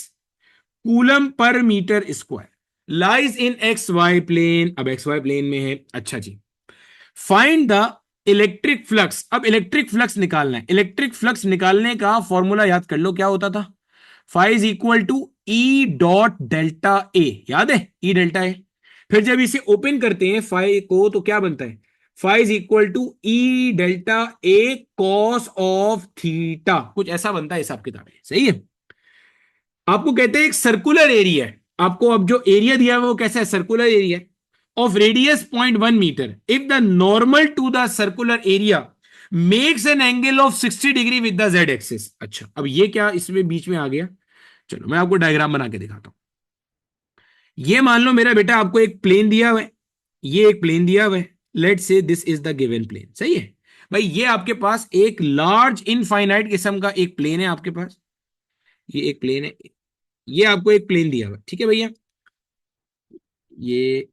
coulomb per metre square, lies in x y plane. अब एक्स वाई प्लेन में है, अच्छा जी। फाइंड द इलेक्ट्रिक फ्लक्स, अब इलेक्ट्रिक फ्लक्स निकालना है। इलेक्ट्रिक फ्लक्स निकालने का फॉर्मूला याद कर लो, क्या होता था, phi is equal to E dot delta A, याद है ई डेल्टा ए। फिर जब इसे ओपन करते हैं फाई को तो क्या बनता है, phi is equal to E delta A cos of theta, कुछ ऐसा बनता है हिसाब किताब है, सही है। आपको कहते हैं एक सर्कुलर एरिया है, आपको अब जो एरिया दिया है वो कैसा है, circular area of radius 0.1 metre, if the normal to the circular area makes an angle of 60 degree with the z axis. अच्छा अब ये क्या इसमें बीच में आ गया, चलो मैं आपको डायग्राम बना के दिखाता हूं। ये मान लो मेरा बेटा आपको एक प्लेन दिया हुआ है, ये एक प्लेन दिया हुआ है, let say this is the given plane, सही है भाई। ये आपके पास एक लार्ज इनफाइनाइट किस्म का एक प्लेन है आपके पास, ये एक प्लेन है, ये आपको एक प्लेन दिया हुआ, ठीक है भैया। ये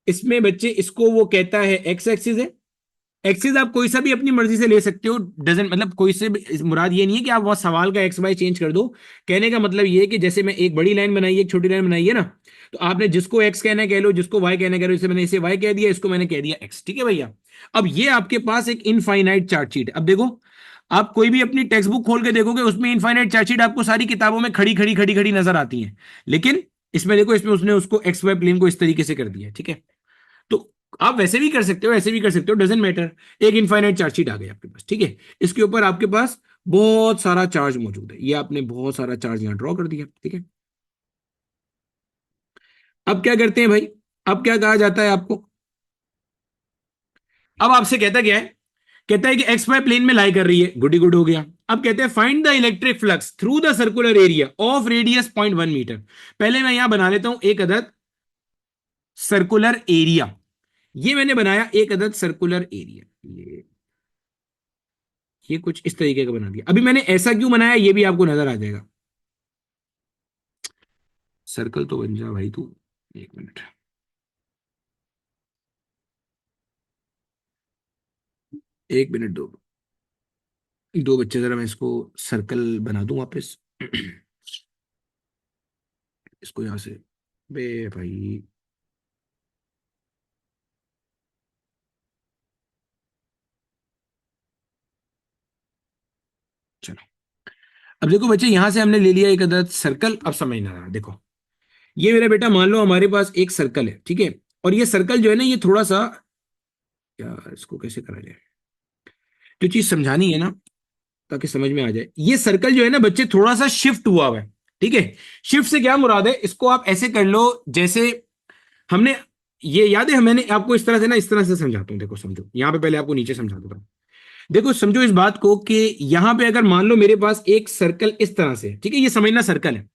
इसमें बच्चे इसको वो कहता है एक्स एक्सिस है। एक्सिस आप कोई सा भी अपनी मर्जी से ले सकते हो, डजन मतलब कोई से मुराद ये नहीं है कि आप वहां सवाल का एक्स वाई चेंज कर दो। कहने का मतलब ये है कि जैसे मैं एक बड़ी लाइन बनाई है एक छोटी लाइन बनाई है ना, तो आपने जिसको एक्स कहना है कह लो, जिसको वाई कहना है कह लो, जैसे मैंने इसे वाई कह दिया, इसको मैंने कह दिया एक्स, ठीक है भैया। अब ये आपके पास एक इनफाइनाइट चार्ट शीट है। अब देखो आप कोई भी अपनी टेक्स्ट बुक खोल के देखोगे उसमें इनफाइनाइट चार्ट शीट आपको सारी किताबों में खड़ी खड़ी खड़ी खड़ी नजर आती है, लेकिन इसमें देखो इसमें उसने उसको एक्स वाई प्लेन को इस तरीके से कर दिया है, ठीक है। तो आप वैसे भी कर सकते हो ऐसे भी कर सकते हो, डजेंट मैटर। एक इनफाइनाइट चार्ज शीट आ गई आपके पास, ठीक है। इसके ऊपर आपके पास बहुत सारा चार्ज मौजूद है, ये आपने बहुत सारा चार्ज यहां ड्रॉ कर दिया, ठीक है। अब क्या करते हैं भाई, अब क्या कहा जाता है आपको, अब आपसे कहता क्या है, कहता है कि एक्स वाई प्लेन में लाई कर रही है, गुड गुड हो गया। अब कहते हैं find the electric flux through the circular area of radius 0.1 metre. पहले मैं यहां बना लेता हूं एक अदद सर्कुलर एरिया, ये मैंने बनाया एक अदद सर्कुलर एरिया, ये कुछ इस तरीके का बना दिया। अभी मैंने ऐसा क्यों बनाया ये भी आपको नजर आ जाएगा, सर्कल तो बन जा भाई तू, एक मिनट, एक मिनट दो, दो बच्चे जरा मैं इसको सर्कल बना दूं वापस। इसको यहां से, बे भाई, चलो। अब देखो बच्चे यहां से हमने ले लिया एक अदद सर्कल, अब समझ ना रहा देखो, ये मेरा बेटा मान लो हमारे पास एक सर्कल है, ठीक है। और ये सर्कल जो है ना ये थोड़ा सा, यार इसको कैसे करा जाए, जो चीज समझानी है ना ताकि समझ में आ जाए, ये सर्कल जो है ना बच्चे थोड़ा सा शिफ्ट हुआ हुआ है, ठीक है। शिफ्ट से क्या मुराद है, इसको आप ऐसे कर लो जैसे हमने, ये याद है मैंने आपको इस तरह से ना, इस तरह से समझाता हूं, देखो समझो, यहां पे पहले आपको नीचे समझा देता हूं। देखो समझो इस बात को कि यहां पे अगर मान लो मेरे पास एक सर्कल इस तरह से, ठीक है, ये समझना सर्कल है,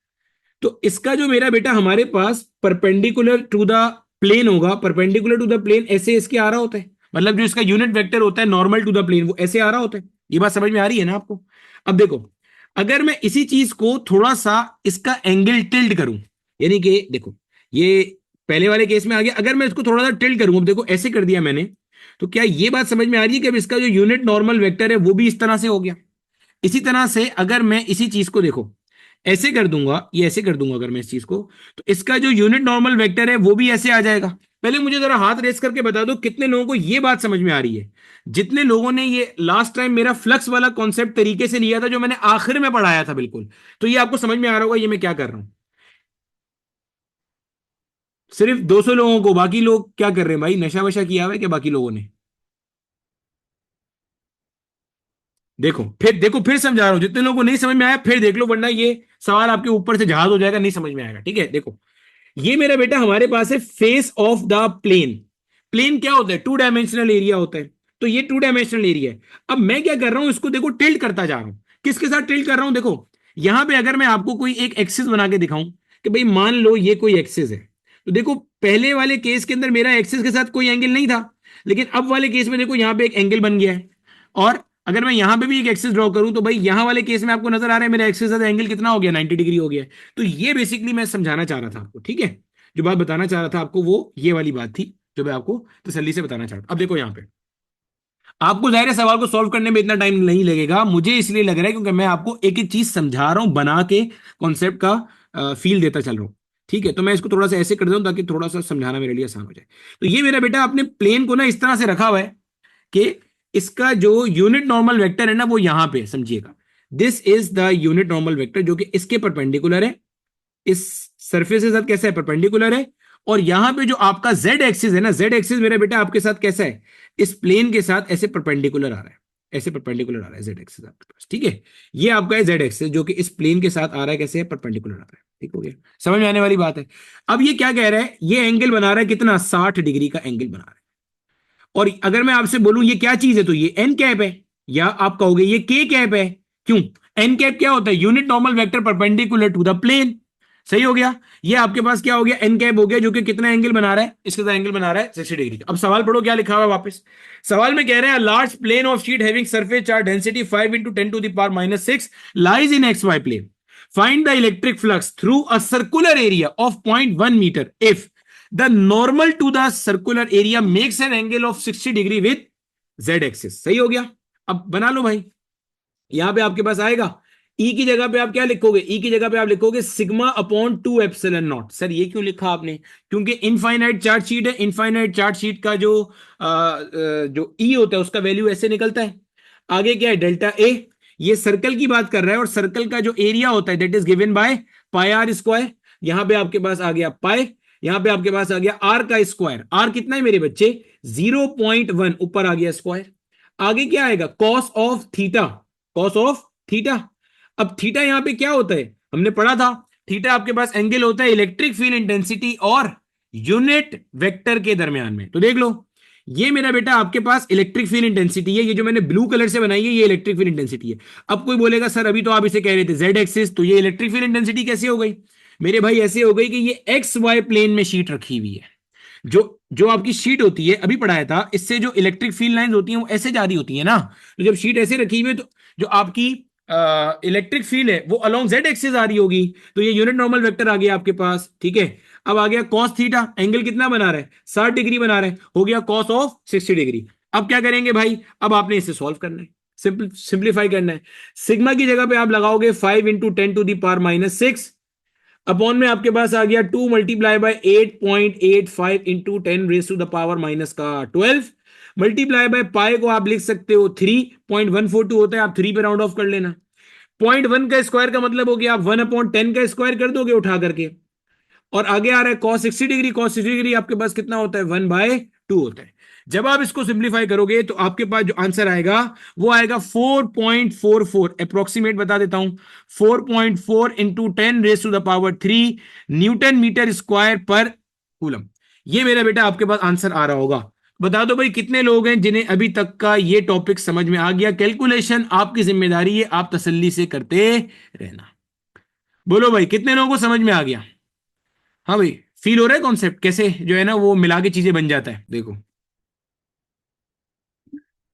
तो इसका जो मेरा बेटा हमारे पास परपेंडिकुलर टू द प्लेन होगा, परपेंडिकुलर टू द प्लेन ऐसे इसके आ रहा होता है, मतलब जो इसका यूनिट वेक्टर होता है नॉर्मल टू द प्लेन वो ऐसे आ रहा होता है। ये बात समझ में आ रही है ना आपको। अब देखो अगर मैं इसी चीज को थोड़ा सा इसका एंगल टिल्ट करूं, यानी कि देखो ये पहले वाले केस में आ गया, अगर मैं इसको थोड़ा सा टिल्ट करूं, अब देखो ऐसे कर दिया मैंने, तो क्या ये बात समझ में आ रही है कि अब इसका जो यूनिट नॉर्मल वेक्टर है वो भी इस तरह से हो गया। इसी तरह से अगर मैं इसी चीज को देखो ऐसे कर दूंगा, ये ऐसे कर दूंगा अगर मैं इस चीज को, तो इसका जो यूनिट नॉर्मल वेक्टर है वो भी ऐसे आ जाएगा। पहले मुझे जरा हाथ रेस करके बता दो कितने लोगों को ये बात समझ में आ रही है, जितने लोगों ने ये लास्ट टाइम मेरा फ्लक्स वाला कॉन्सेप्ट तरीके से लिया था जो मैंने आखिर में पढ़ाया था बिल्कुल, तो ये आपको समझ में आ रहा होगा ये मैं क्या कर रहा हूं। सिर्फ 200 लोगों को, बाकी लोग क्या कर रहे हैं भाई, नशा वशा किया हुआ है क्या बाकी लोगों ने। देखो फिर, देखो फिर समझा रहा हूं, जितने लोगों को नहीं समझ में आया फिर देख लो, वरना ये सवाल आपके ऊपर से जहाज हो जाएगा, नहीं समझ में आएगा, ठीक है। देखो ये मेरा बेटा हमारे पास है face of the plane. Plane क्या होता है, टू डायमेंशनल एरिया होता है, तो ये टू डायमेंशनल एरिया है। अब मैं क्या कर रहा हूं, इसको देखो टिल्ट करता जा रहा हूं, किसके साथ टिल्ट कर रहा हूं, देखो यहां पे अगर मैं आपको कोई एक एक्सिस बना के दिखाऊं कि भाई मान लो ये कोई एक्सिस है, तो देखो पहले वाले केस के अंदर मेरा एक्सिस के साथ कोई एंगल नहीं था, लेकिन अब वाले केस में देखो यहाँ पे एक एंगल बन गया है, और अगर मैं यहां पे भी एक एक्सिस ड्रॉ करूं तो भाई यहां वाले केस में आपको नजर आ रहा है मेरा एक्सिस का एंगल कितना हो गया, 90 डिग्री हो गया है। तो ये बेसिकली मैं समझाना चाह रहा था आपको, ठीक है। जो बात बताना चाह रहा था आपको वो ये वाली बात थी, जो मैं आपको तसल्ली से बताना चाह रहा था। अब देखो यहाँ पे आपको जाहिर है सवाल को सॉल्व करने में इतना टाइम नहीं लगेगा, मुझे इसलिए लग रहा है क्योंकि मैं आपको एक एक चीज समझा रहा हूं, बना के कॉन्सेप्ट का फील देता चल रहा हूं। ठीक है, तो मैं इसको थोड़ा सा ऐसे कर दूं ताकि थोड़ा सा समझाना मेरे लिए आसान हो जाए। तो ये मेरा बेटा अपने प्लेन को ना इस तरह से रखा हुआ है कि इसका जो यूनिट नॉर्मल वेक्टर है ना वो यहां पे समझिएगा, this is the unit normal vector जो कि इसके परपेंडिकुलर है, इस सरफेस के साथ कैसा है, परपेंडिकुलर है। और यहां पे जो आपका जेड एक्सिस है ना, जेड एक्सिस मेरा बेटा आपके साथ कैसा है, इस प्लेन के साथ ऐसे परपेंडिकुलर आ रहा है, ऐसे परपेंडिकुलर आ रहा है जेड एक्सिस आपके पास, ठीक है। ये आपका है जेड एक्सिस जो कि इस प्लेन के साथ आ रहा है, कैसे है, परपेंडिकुलर आ रहा है। ठीक हो गया, समझ में आने वाली बात है। अब ये क्या कह रहा है, ये एंगल बना रहा है कितना, 60 डिग्री का एंगल बना रहा है। और अगर मैं आपसे बोलूं ये क्या चीज है, तो ये एन कैप है, या आप कहोगे ये के कैप है। क्यों, एन कैप क्या होता है, unit normal vector perpendicular to the plane. सही हो गया, ये आपके पास क्या हो गया, एन कैप हो गया, जो कि कितना एंगल बना रहा है, इसके साथ एंगल बना रहा है 60 डिग्री। अब सवाल पढ़ो क्या लिखा हुआ है वापस। सवाल में कह रहे हैं large plane of sheet having surface charge density 5 into 10⁻⁻6 lies in x y plane, find the electric flux through a circular area of 0.1 metre if the normal to the circular area makes an angle of 60 degree with z axis. सही हो गया, अब बना लो भाई। यहां पे आपके पास आएगा ई की जगह पे आप क्या लिखोगे, ई की जगह पे आप लिखोगे sigma upon 2 epsilon not. Sir ये क्यों लिखा आपने, क्योंकि इनफाइनाइट चार्ज शीट है, इनफाइनाइट चार्ज शीट का जो ई होता है उसका वैल्यू ऐसे निकलता है। आगे क्या है, डेल्टा ए, ये सर्कल की बात कर रहा है, और सर्कल का जो एरिया होता है that is given by pi r square. यहां पे आपके पास आ गया पाई, यहां पे आपके पास आ गया आर का स्क्वायर, आर कितना है मेरे बच्चे, 0.1, ऊपर आ गया स्क्वायर। आगे क्या आएगा, cos of theta, cos of theta. अब थीटा यहां पे क्या होता है, हमने पढ़ा था, थीटा आपके पास एंगल होता है इलेक्ट्रिक फील्ड इंटेंसिटी और यूनिट वेक्टर के दरमियान में। तो देख लो, ये मेरा बेटा आपके पास इलेक्ट्रिक फील्ड इंटेंसिटी है, ये जो मैंने ब्लू कलर से बनाई है ये इलेक्ट्रिक फील्ड इंटेंसिटी है। अब कोई बोलेगा सर अभी तो आप इसे कह रहे थे जेड एक्सिस, तो ये इलेक्ट्रिक फील्ड इंटेंसिटी कैसे हो गई, मेरे भाई ऐसे हो गई कि ये एक्स वाई प्लेन में शीट रखी हुई है। जो जो आपकी शीट होती है, अभी पढ़ाया था, इससे जो इलेक्ट्रिक फील्ड लाइंस होती हैं वो ऐसे जा रही होती है ना, तो जब शीट ऐसे रखी हुई है तो जो आपकी इलेक्ट्रिक फील्ड है वो अलोंग जेड एक्सिस आ रही होगी, तो ये यूनिट नॉर्मल वेक्टर आ गया आपके पास, ठीक है। अब आ गया कॉस थीटा, एंगल कितना बना रहा है, 60 डिग्री बना रहा है, हो गया कॉस ऑफ 60 डिग्री। अब क्या करेंगे भाई, अब आपने इसे सॉल्व करना है, सिंप्लीफाई करना है। सिग्मा की जगह पे आप लगाओगे 5 इंटू 10⁻⁶, अपॉन में आपके पास आ गया 2 × 8.85 into 10 raise to the power minus का 12, मल्टीप्लाई बाय पाई को आप लिख सकते हो 3.142 होता है, आप 3 पे राउंड ऑफ कर लेना। 0.1 का स्क्वायर का मतलब हो गया आप 1/10 का स्क्वायर कर दोगे उठा करके। और आगे आ रहा है कॉस 60 डिग्री, कॉस 60 डिग्री आपके पास कितना होता है, 1/2 होता है। जब आप इसको सिंप्लीफाई करोगे तो आपके पास जो आंसर आएगा वो आएगा 4.44, अप्रोक्सीमेट बता देता हूं, 4.4 इंटू 10⁻³ न्यूटन मीटर स्क्वायर पर कूलम। ये मेरा बेटा आपके पास आंसर आ रहा होगा। बता दो भाई कितने लोग हैं जिन्हें अभी तक का ये टॉपिक समझ में आ गया, कैलकुलेशन आपकी जिम्मेदारी है, आप तसल्ली से करते रहना। बोलो भाई कितने लोगों को समझ में आ गया। हाँ भाई, फील हो रहा है कॉन्सेप्ट कैसे जो है ना वो मिला के चीजें बन जाता है, देखो।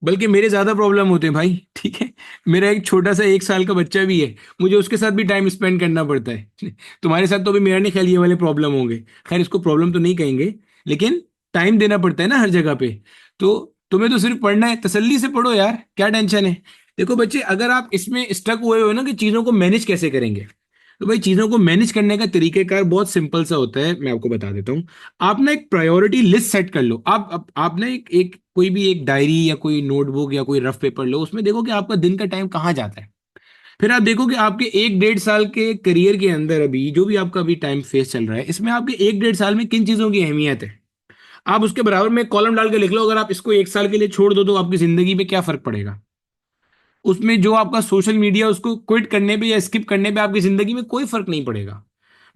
बल्कि मेरे ज्यादा प्रॉब्लम होते हैं भाई, ठीक है। मेरा एक छोटा सा 1 साल का बच्चा भी है, मुझे उसके साथ भी टाइम स्पेंड करना पड़ता है। तुम्हारे साथ तो भी मेरा नहीं ख्याल ये वाले प्रॉब्लम होंगे, खैर इसको प्रॉब्लम तो नहीं कहेंगे, लेकिन टाइम देना पड़ता है ना हर जगह पे। तो तुम्हें तो सिर्फ पढ़ना है, तसल्ली से पढ़ो यार, क्या टेंशन है। देखो बच्चे, अगर आप इसमें स्टक हुए हो ना कि चीजों को मैनेज कैसे करेंगे, तो भाई चीजों को मैनेज करने का तरीकेकार बहुत सिंपल सा होता है, मैं आपको बता देता हूँ। आप ना एक प्रायोरिटी लिस्ट सेट कर लो, आप ना एक कोई भी एक डायरी या कोई नोटबुक या कोई रफ पेपर लो, उसमें देखो कि आपका दिन का टाइम कहाँ जाता है। फिर आप देखो कि आपके 1 1.5 साल के करियर के अंदर अभी जो भी आपका अभी टाइम फेस चल रहा है, इसमें आपके 1 1.5 साल में किन चीजों की अहमियत है। आप उसके बराबर में कॉलम डाल के लिख लो, अगर आप इसको 1 साल के लिए छोड़ दो तो आपकी जिंदगी पे क्या फर्क पड़ेगा। उसमें जो आपका सोशल मीडिया उसको क्विट करने पे या स्किप करने पे आपकी जिंदगी में कोई फर्क नहीं पड़ेगा।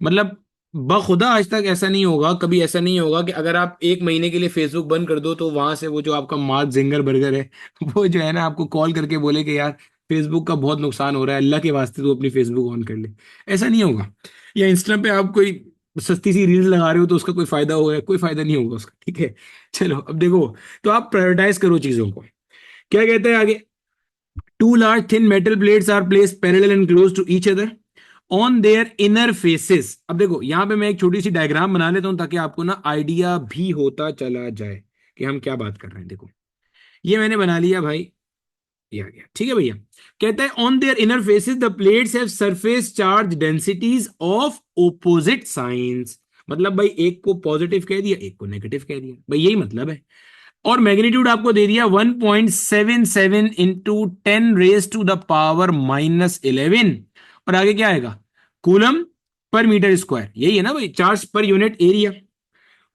मतलब बखुदा आज तक ऐसा नहीं होगा, कभी ऐसा नहीं होगा कि अगर आप 1 महीने के लिए फेसबुक बंद कर दो तो वहां से वो जो आपका मार्क जिंगर बर्गर है वो जो है ना आपको कॉल करके बोले कि यार फेसबुक का बहुत नुकसान हो रहा है, अल्लाह के वास्ते तू अपनी फेसबुक ऑन कर ले। ऐसा नहीं होगा। या इंस्टा पे आप कोई सस्ती सी रील्स लगा रहे हो तो उसका कोई फायदा होगा? कोई फायदा नहीं होगा उसका, ठीक है। चलो अब देखो, तो आप प्रायोरिटाइज करो चीजों को। क्या कहते हैं आगे? Two large thin metal plates are placed parallel and close to each other on their inner faces. अब देखो यहां पे मैं एक छोटी सी डायग्राम बना लेता हूं ताकि आपको ना आइडिया भी होता चला जाए कि हम क्या बात कर रहे हैं। देखो ये मैंने बना लिया भाई, ये आ गया, ठीक है भैया। कहता है on their inner faces the plates have surface charge densities of opposite science. मतलब भाई एक को पॉजिटिव कह दिया, एक को नेगेटिव कह दिया, भाई यही मतलब है। और मैग्नीट्यूड आपको दे दिया 1.77 into 10 raised to the power -11। और आगे क्या आएगा? कूलम पर मीटर स्क्वायर, यही है ना भाई, charge per unit area.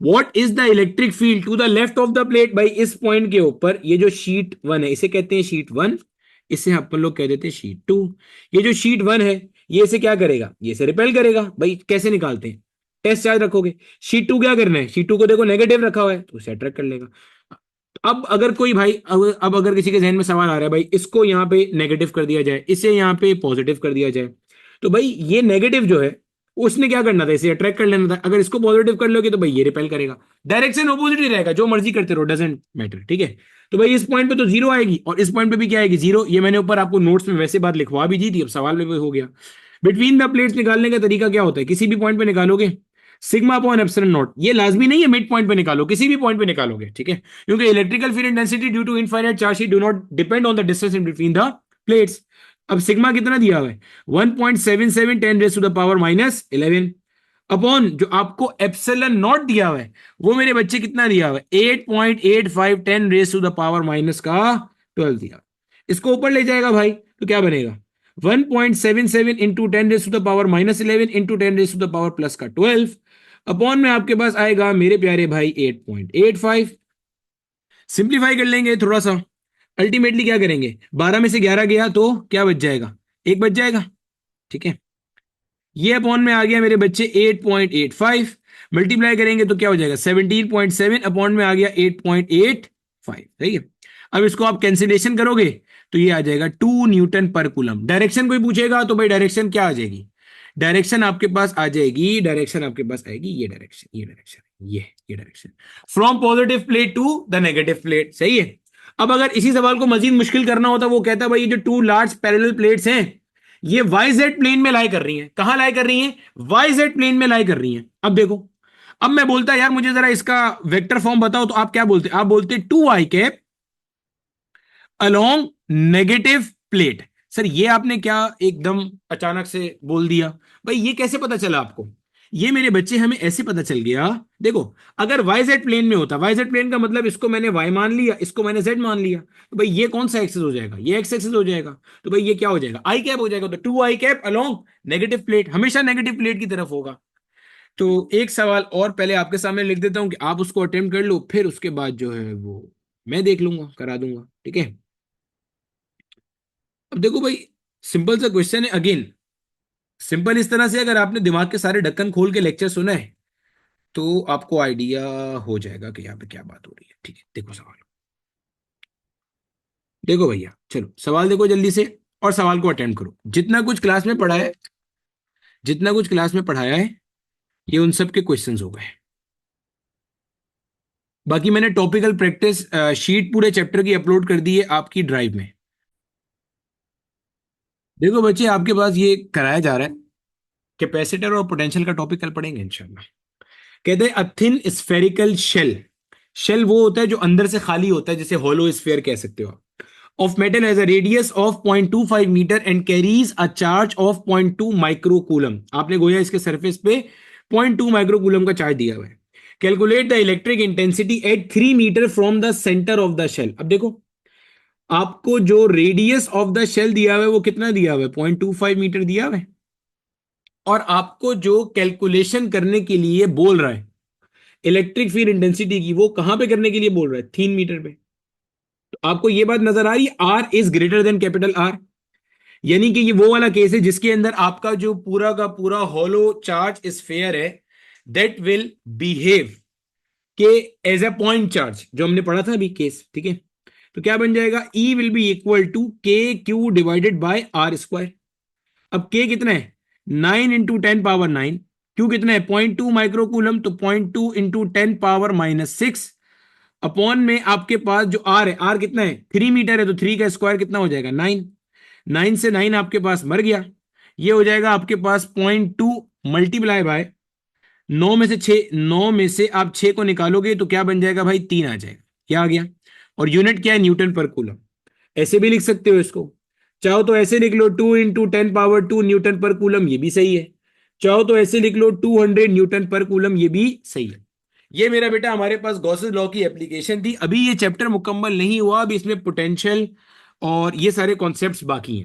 What is the electric field to the left of the plate? भाई इस पॉइंट के ऊपर, ये जो शीट 1 है इसे कहते हैं शीट 1, इसे अपन लोग कह देते हैं शीट 2। ये जो शीट 1 है ये इसे क्या करेगा? ये इसे रिपेल करेगा। भाई कैसे निकालते हैं? टेस्ट चार्ज रखोगे। शीट 2 क्या करना है? शीट 2 को देखो नेगेटिव रखा हुआ है तो उसे अट्रैक्ट कर लेगा। अब अगर कोई भाई, अब अगर किसी के जहन में सवाल आ रहा है भाई इसको यहाँ पे नेगेटिव कर दिया जाए, इसे यहाँ पे पॉजिटिव कर दिया जाए, तो भाई ये नेगेटिव जो है उसने क्या करना था? इसे अट्रैक्ट कर लेना था। अगर इसको पॉजिटिव कर लोगे तो भाई ये रिपेल करेगा। डायरेक्शन ऑपोजिट ही रहेगा, जो मर्जी करते रहो, डजेंट मैटर, ठीक है। तो भाई इस पॉइंट पे तो जीरो आएगी और इस पॉइंट पे भी क्या आएगी? जीरो। ये मैंने ऊपर आपको नोट्स में वैसे बात लिखवा भी दी थी, अब सवाल में भी हो गया। बिटवीन द प्लेट्स निकालने का तरीका क्या होता है? किसी भी पॉइंट पे निकालोगे सिग्मा अपॉन एप्सिलॉन नॉट, ये लाजमी नहीं है मिड पॉइंट पे निकालो, किसी भी पॉइंट पे निकालोगे, ठीक है। क्योंकि electrical field intensity due to infinite charge do not depend on the distance in between the plates. अब सिग्मा कितना दिया हुआ है? 1.77 10 raise to the power -11 upon जो आपको एप्सिलॉन नॉट दिया हुआ है वो मेरे बच्चे कितना दिया हुआ है? 8.85 10 raise to the power minus का 12 दिया। इसको ऊपर ले जाएगा भाई तो क्या बनेगा? 1.77 into 10 raise to the power -11 into 10 raise to the power plus का 12 अपॉन में आपके पास आएगा मेरे प्यारे भाई 8.85। सिंप्लीफाई कर लेंगे थोड़ा सा, अल्टीमेटली क्या करेंगे? 12 में से 11 गया तो क्या बच जाएगा? एक बच जाएगा, ठीक है। ये अपॉन में आ गया मेरे बच्चे 8.85, मल्टीप्लाई करेंगे तो क्या हो जाएगा? 17.7 अपॉन में आ गया 8.85, सही है। अब इसको आप कैंसिलेशन करोगे तो ये आ जाएगा 2 न्यूटन पर कूलम। डायरेक्शन कोई पूछेगा तो भाई डायरेक्शन क्या आ जाएगी? डायरेक्शन आपके पास आ जाएगी, डायरेक्शन आपके पास आएगी ये डायरेक्शन, ये डायरेक्शन, ये direction, from positive plate to the negative plate, सही है। अब अगर इसी सवाल को मजीद मुश्किल करना होता, वो कहता भाई ये जो टू लार्ज पैरेलल प्लेट्स हैं ये वाई जेड प्लेन में लाई कर रही हैं। कहां लाई कर रही हैं? वाई जेड प्लेन में लाई कर रही हैं। अब देखो, अब मैं बोलता यार मुझे जरा इसका वेक्टर फॉर्म बताओ, तो आप क्या बोलते? आप बोलते 2i cap along negative plate. Sir ये आपने क्या एकदम अचानक से बोल दिया? भाई ये कैसे पता चला आपको? ये मेरे बच्चे हमें ऐसे पता चल गया। देखो अगर वाई जेड प्लेन में होता, वाई जेड प्लेन का मतलब इसको मैंने वाई मान लिया, इसको मैंने जेड मान लिया, तो भाई ये कौन सा एक्सिस हो जाएगा? ये एक्स एक्सिस हो जाएगा। तो भाई ये क्या हो जाएगा? आई कैप हो जाएगा। तो 2i cap along negative plate हमेशा नेगेटिव प्लेट की तरफ होगा। तो एक सवाल और पहले आपके सामने लिख देता हूं कि आप उसको अटेम्प्ट कर लो, फिर उसके बाद जो है वो मैं देख लूंगा, करा दूंगा, ठीक है। अब देखो भाई, सिंपल सा क्वेश्चन है अगेन। सिंपल इस तरह से अगर आपने दिमाग के सारे ढक्कन खोल के लेक्चर सुना है तो आपको आइडिया हो जाएगा कि यहाँ पे क्या बात हो रही है, ठीक है। देखो सवाल, देखो भैया, चलो सवाल देखो जल्दी से और सवाल को अटेम्प्ट करो। जितना कुछ क्लास में पढ़ा है, जितना कुछ क्लास में पढ़ाया है ये उन सब के क्वेश्चंस हो गए। बाकी मैंने टॉपिकल प्रैक्टिस शीट पूरे चैप्टर की अपलोड कर दी है आपकी ड्राइव में। देखो बच्चे आपके पास ये कराया जा रहा है, कैपेसिटर और पोटेंशियल का टॉपिक कल पढ़ेंगे इंशाल्लाह। कहते हैं a thin spherical shell, shell वो होता है जो अंदर से खाली होता है, जिसे होलो स्फीयर कह सकते हो आप, of metal has a radius of 0.25 metre and carries a charge of 0.2 micro coulomb. आपने गोया इसके सरफेस पे 0.2 माइक्रो कूलम का चार्ज दिया हुआ है। Calculate the electric intensity at 3 metre from the centre of the shell. अब देखो आपको जो रेडियस ऑफ द शेल दिया हुआ है वो कितना दिया हुआ है? 0.25 मीटर दिया हुआ है। और आपको जो कैलकुलेशन करने के लिए बोल रहा है इलेक्ट्रिक फील्ड इंटेंसिटी की, वो कहां पे करने के लिए बोल रहा है? 3 मीटर पे। तो आपको ये बात नजर आ रही है, r is greater than capital R. यानी कि ये वो वाला केस है जिसके अंदर आपका जो पूरा का पूरा हॉलो चार्ज स्फीयर है दैट विल बिहेव के एज ए पॉइंट चार्ज, जो हमने पढ़ा था अभी केस, ठीक है। तो क्या बन जाएगा? E will be equal to k q divided by r square. अब के कितना है? 9 इंटू 10 पावर 9 क्यू कितना है 0.2 माइक्रो कूलम, तो 0.2 इंटू 10⁻⁻6 अपॉन में आपके पास जो आर है, आर कितना है 3 मीटर है, तो 3 का स्क्वायर कितना हो जाएगा 9। 9 से 9 आपके पास मर गया, ये हो जाएगा आपके पास 0.2 मल्टीप्लाई बाय 9 में से 6, 9 में से आप 6 को निकालोगे तो क्या बन जाएगा भाई 3 आ जाएगा। क्या आ गया? और यूनिट क्या है न्यूटन पर कूलम। ऐसे भी लिख सकते हो इसको, चाहो तो ऐसे लिख लो 2 इंटू 10⁻2 न्यूटन पर कूलम, ये भी सही है। चाहो तो ऐसे लिख लो 200 न्यूटन पर कूलम, ये भी सही है। ये मेरा बेटा हमारे पास गॉसेस लॉ की एप्लीकेशन थी। अभी ये चैप्टर मुकम्मल नहीं हुआ, अभी इसमें पोटेंशियल और ये सारे कॉन्सेप्ट्स बाकी हैं।